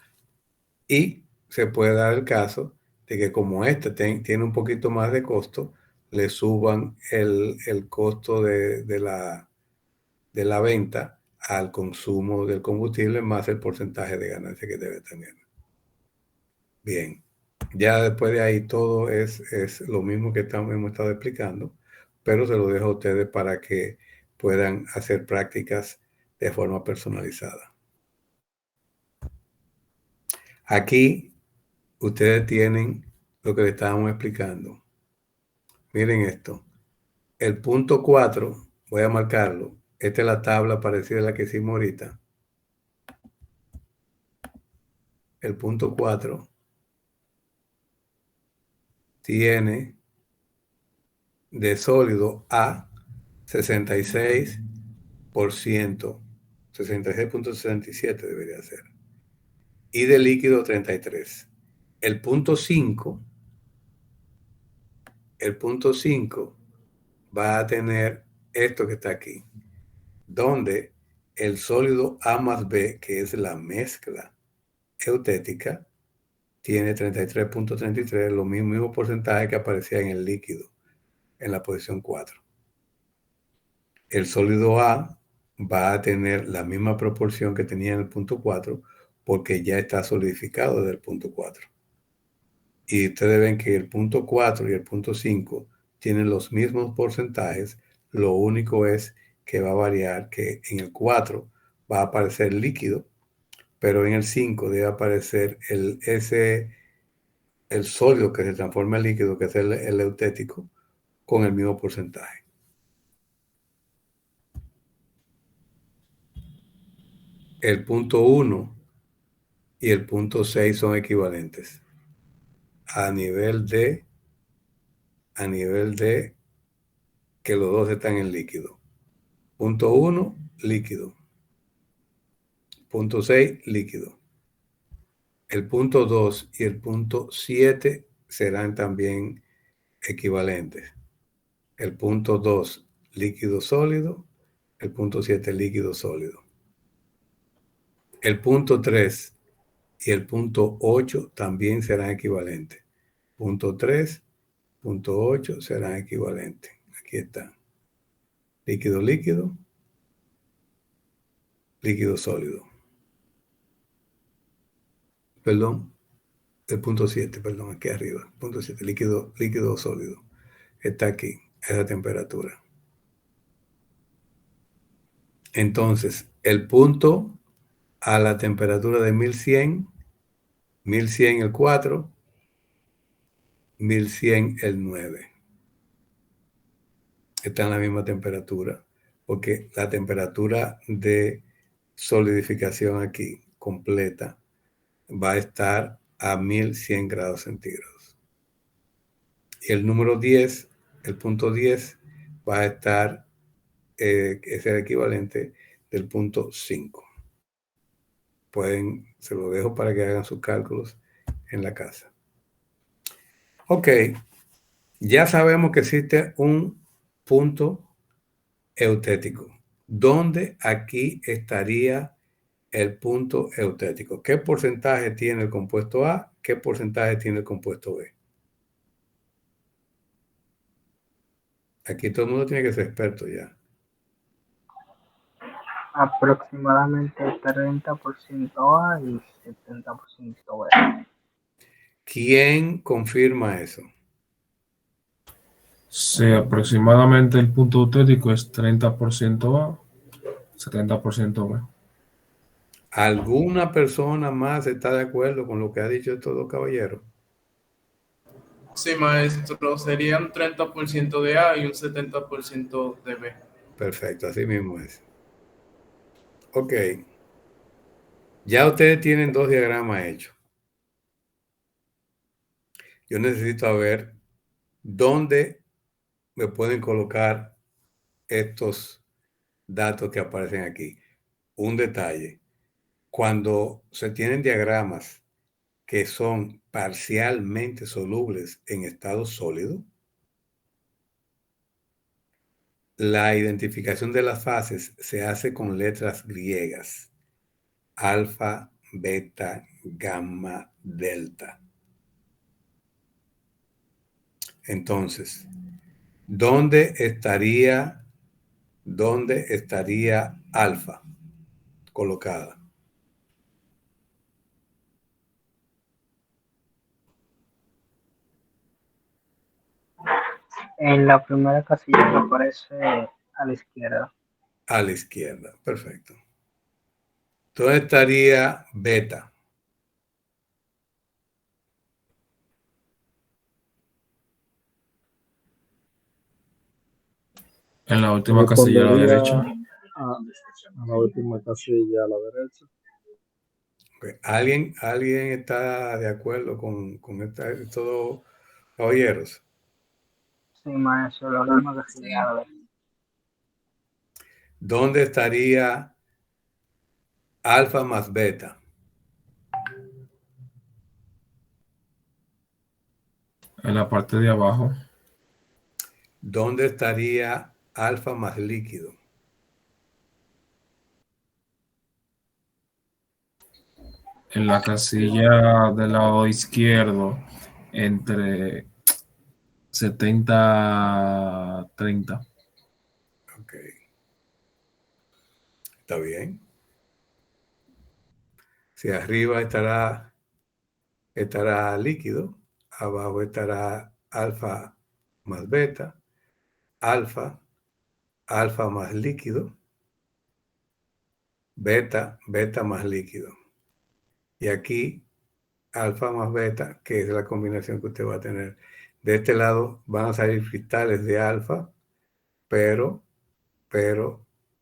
Y se puede dar el caso de que como este tiene un poquito más de costo, le suban el costo de la venta al consumo del combustible más el porcentaje de ganancia que debe tener. Bien, Ya después de ahí todo es lo mismo que hemos estado explicando, pero se lo dejo a ustedes para que puedan hacer prácticas de forma personalizada. Aquí ustedes tienen lo que les estábamos explicando. Miren esto. El punto 4, voy a marcarlo. Esta es la tabla parecida a la que hicimos ahorita. El punto 4 tiene de sólido a 66%, 66.67 debería ser, y de líquido 33. El punto 5 va a tener esto que está aquí, donde el sólido A más B, que es la mezcla eutética, tiene 33.33, lo mismo porcentaje que aparecía en el líquido, en la posición 4. El sólido A va a tener la misma proporción que tenía en el punto 4, porque ya está solidificado desde el punto 4. Y ustedes ven que el punto 4 y el punto 5 tienen los mismos porcentajes, lo único es que va a variar, que en el 4 va a aparecer líquido, pero en el 5 debe aparecer el sólido que se transforma en líquido, que es el eutético, con el mismo porcentaje. El punto 1 y el punto 6 son equivalentes a nivel de que los dos están en líquido. Punto 1, líquido. Punto 6, líquido. El punto 2 y el punto 7 serán también equivalentes. El punto 2, líquido sólido. El punto 7, líquido sólido. El punto 3 y el punto 8 también serán equivalentes. Punto 3, punto 8 serán equivalentes. Aquí está. Líquido, líquido. Líquido sólido. Perdón. El punto 7, perdón, aquí arriba. Punto 7, líquido sólido. Está aquí, a esa temperatura. Entonces, el punto a la temperatura de 1100 el 4, 1100 el 9. Está en la misma temperatura, porque la temperatura de solidificación aquí completa va a estar a 1100 grados centígrados. Y el número 10, el punto 10, va a estar, es el equivalente del punto 5. Se lo dejo para que hagan sus cálculos en la casa. Ok, ya sabemos que existe un punto eutético. ¿Dónde aquí estaría el punto eutético? ¿Qué porcentaje tiene el compuesto A? ¿Qué porcentaje tiene el compuesto B? Aquí todo el mundo tiene que ser experto ya. Aproximadamente 30% A y 70% B. ¿Quién confirma eso? Sí, aproximadamente el punto eutético es 30% A, 70% B. ¿Alguna persona más está de acuerdo con lo que ha dicho estos dos caballeros? Sí, maestro, serían 30% de A y un 70% de B. Perfecto, así mismo es. Ok. Ya ustedes tienen dos diagramas hechos. Yo necesito ver dónde me pueden colocar estos datos que aparecen aquí. Un detalle. Cuando se tienen diagramas que son parcialmente solubles en estado sólido, la identificación de las fases se hace con letras griegas. Alfa, beta, gamma, delta. Entonces, ¿dónde estaría alfa colocada? En la primera casilla que aparece a la izquierda. A la izquierda, perfecto. Entonces estaría beta. En la última casilla a la derecha. A la última casilla a la derecha. Okay. ¿Alguien está de acuerdo con estos caballeros? Sí, maestro, la última casilla a la derecha. ¿Dónde estaría alfa más beta? En la parte de abajo. ¿Dónde estaría alfa más líquido? En la casilla del lado izquierdo, entre 70-30. Ok. Está bien. Si arriba estará líquido, abajo estará alfa más beta, alfa más líquido, beta más líquido. Y aquí, alfa más beta, que es la combinación que usted va a tener. De este lado van a salir cristales de alfa, pero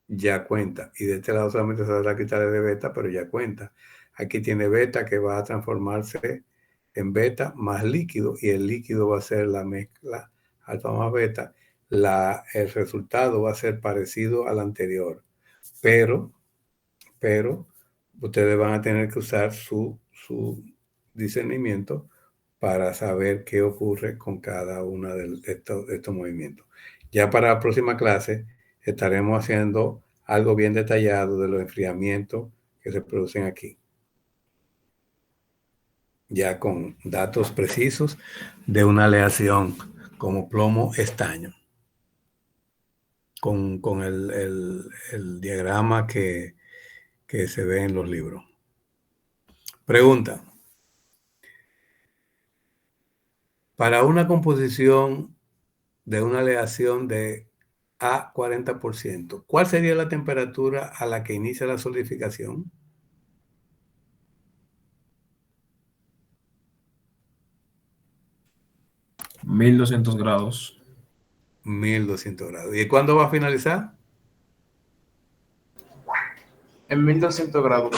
ya cuenta. Y de este lado solamente saldrá cristales de beta, pero ya cuenta. Aquí tiene beta que va a transformarse en beta más líquido, y el líquido va a ser la mezcla alfa más beta. El resultado va a ser parecido al anterior, pero ustedes van a tener que usar su discernimiento para saber qué ocurre con cada uno de estos movimientos. Ya para la próxima clase estaremos haciendo algo bien detallado de los enfriamientos que se producen aquí, ya con datos precisos de una aleación como plomo estaño, con el diagrama que se ve en los libros. Pregunta. Para una composición de una aleación de a 40%, ¿cuál sería la temperatura a la que inicia la solidificación? ¿1200 grados? 1200 grados. ¿Y cuándo va a finalizar? En 1200 grados.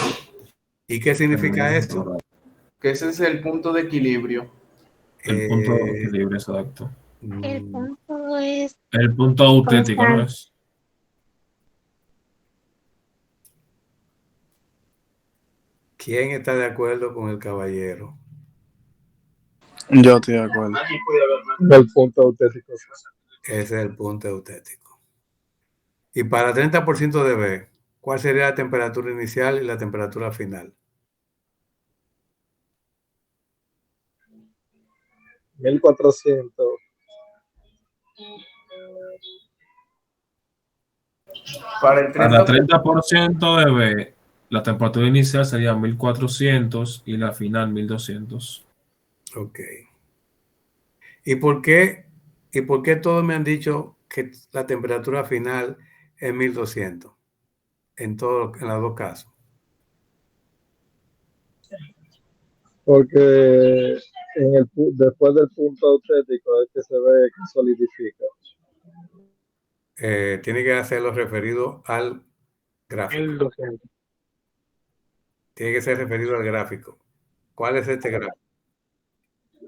¿Y qué significa esto? Que ese es el punto de equilibrio. El punto de equilibrio, exacto. El punto es... El punto auténtico, ¿no es? ¿Quién está de acuerdo con el caballero? Yo estoy de acuerdo. El punto auténtico. Ese es el punto auténtico. Y para 30% de B, ¿cuál sería la temperatura inicial y la temperatura final? 1400. Para el Para 30% de B, la temperatura inicial sería 1400 y la final 1200. Ok. ¿Y por qué todos me han dicho que la temperatura final es 1200? En los dos casos. Porque después del punto auténtico es que se ve que solidifica. Tiene que hacerlo referido al gráfico. 1200. Tiene que ser referido al gráfico. ¿Cuál es este gráfico?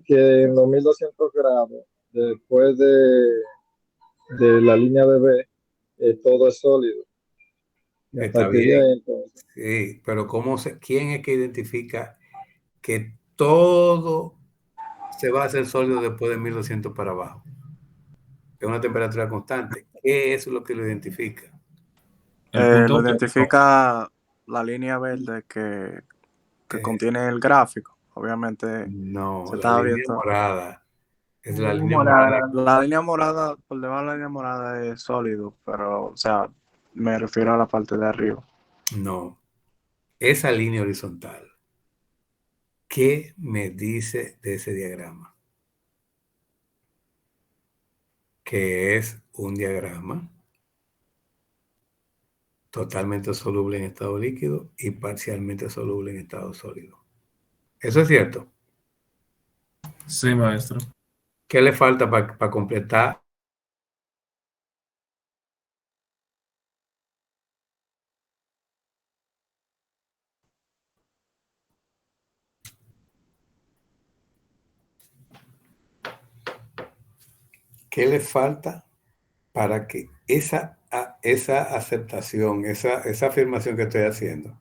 Que en los 1200 grados, después de la línea de B, todo es sólido. Y a Está partir de bien. ahí, entonces, Sí, pero ¿quién es que identifica que todo se va a hacer sólido después de 1200 para abajo? Es una temperatura constante. ¿Qué es lo que lo identifica? Lo identifica la línea verde que contiene el gráfico. Obviamente, no, se la está línea viendo. morada. Es la línea morada. La línea morada, por debajo de la línea morada es sólido, pero, o sea, me refiero a la parte de arriba. No, esa línea horizontal. ¿Qué me dice de ese diagrama? que es un diagrama totalmente soluble en estado líquido y parcialmente soluble en estado sólido. ¿Eso es cierto? Sí, maestro. ¿Qué le falta para completar? ¿Qué le falta para que esa aceptación, esa afirmación que estoy haciendo,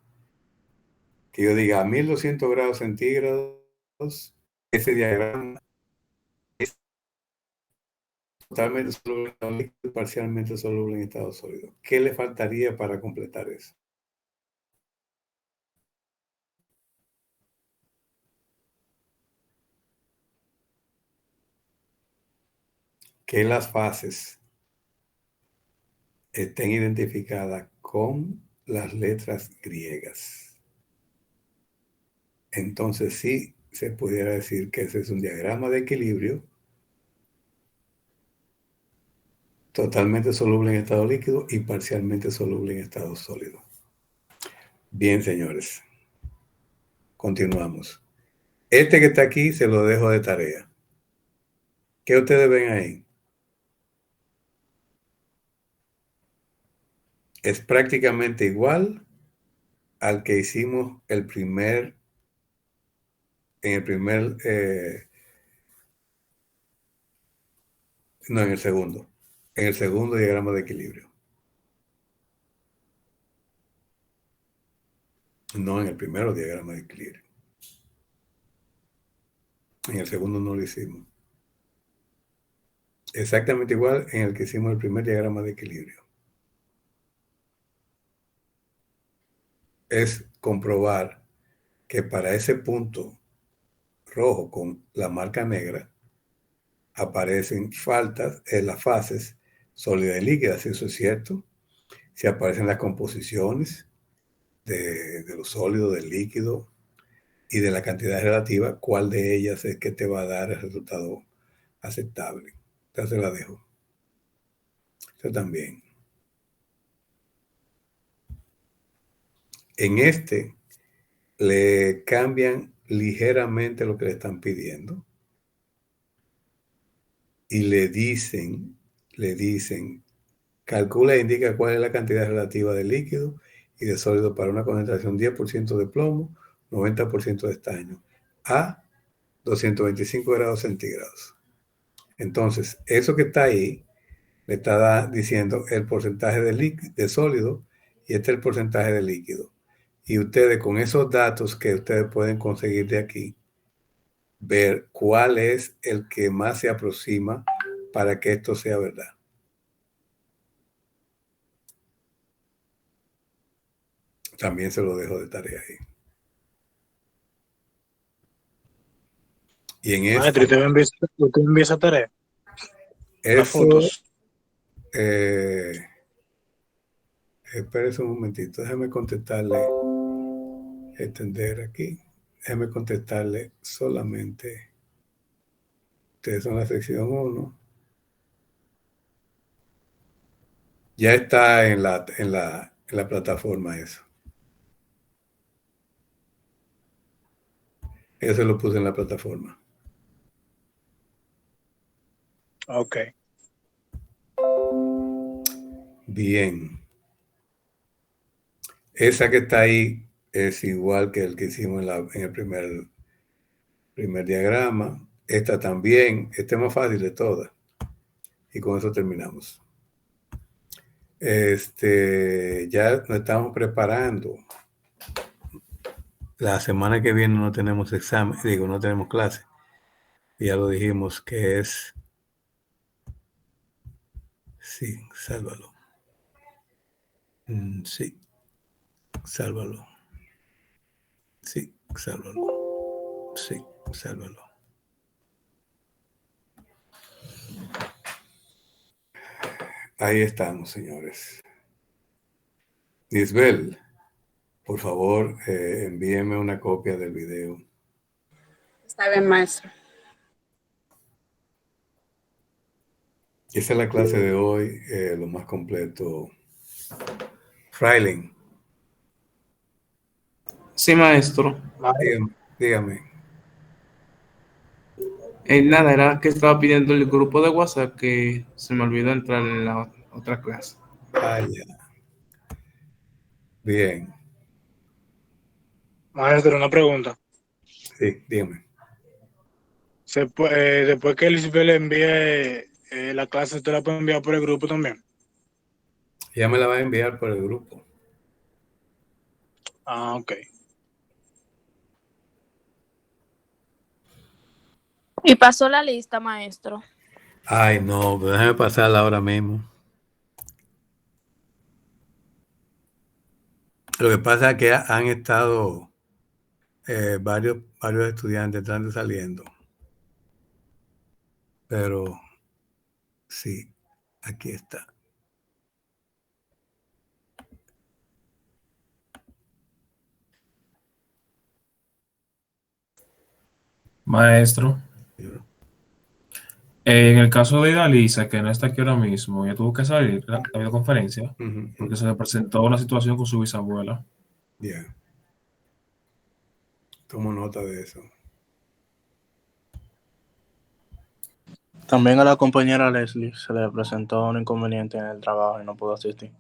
que yo diga a 1200 grados centígrados, ese diagrama es totalmente soluble en estado líquido y parcialmente soluble en estado sólido? ¿Qué le faltaría para completar eso? Que las fases estén identificadas con las letras griegas. Entonces sí se pudiera decir que ese es un diagrama de equilibrio totalmente soluble en estado líquido y parcialmente soluble en estado sólido. Bien, señores. Continuamos. Este que está aquí se lo dejo de tarea. ¿Qué ustedes ven ahí? Es prácticamente igual al que hicimos en el primer no, en el segundo diagrama de equilibrio. No en el primero diagrama de equilibrio. En el segundo no lo hicimos. Exactamente igual en el que hicimos el primer diagrama de equilibrio. Es comprobar que para ese punto rojo con la marca negra aparecen faltas en las fases sólidas y líquidas, eso es cierto. Si aparecen las composiciones de lo sólido, del líquido y de la cantidad relativa, cuál de ellas es que te va a dar el resultado aceptable. Entonces la dejo. Eso también. En este le cambian ligeramente lo que le están pidiendo y le dicen, calcula e indica cuál es la cantidad relativa de líquido y de sólido para una concentración 10% de plomo, 90% de estaño, a 225 grados centígrados. Entonces, eso que está ahí le está diciendo el porcentaje de sólido y este es el porcentaje de líquido. Y ustedes con esos datos que ustedes pueden conseguir de aquí, ver cuál es el que más se aproxima para que esto sea verdad. También se lo dejo de tarea ahí. Y en Maestro, ¿usted envía esa tarea? Las eso, fotos. espérese un momentito, déjame contestarle, extender aquí, déjame contestarle solamente. Ustedes son la sección 1. Ya está en la plataforma eso. Eso lo puse en la plataforma. Ok. Bien. Esa que está ahí es igual que el que hicimos en el primer diagrama. Esta también. Esta es más fácil de todas. Y con eso terminamos. Ya nos estamos preparando. La semana que viene no tenemos examen, no tenemos clase. Ya lo dijimos que es... Sí, sálvalo. Sí, sálvalo. Sí, sálvalo. Sí, sálvalo. Ahí estamos, señores. Isbel, por favor, envíeme una copia del video. Está bien, maestro. Esa es la clase de hoy, lo más completo. Frailing. Sí, maestro. Dígame. Nada, era que estaba pidiendo el grupo de WhatsApp que se me olvidó entrar en la otra clase. Ah, ya. Bien. Maestro, una pregunta. Sí, dígame. Después que Elizabeth le envíe la clase, ¿usted la puede enviar por el grupo también? Ya me la va a enviar por el grupo. Ah, ok. Y pasó la lista, maestro. Ay, no, pero déjame pasarla ahora mismo. Lo que pasa es que han estado varios estudiantes entrando y saliendo. Pero sí, aquí está. Maestro. En el caso de Idalisa, que no está aquí ahora mismo, ella tuvo que salir la videoconferencia porque se le presentó una situación con su bisabuela. Bien. Tomo nota de eso. También a la compañera Leslie se le presentó un inconveniente en el trabajo y no pudo asistir.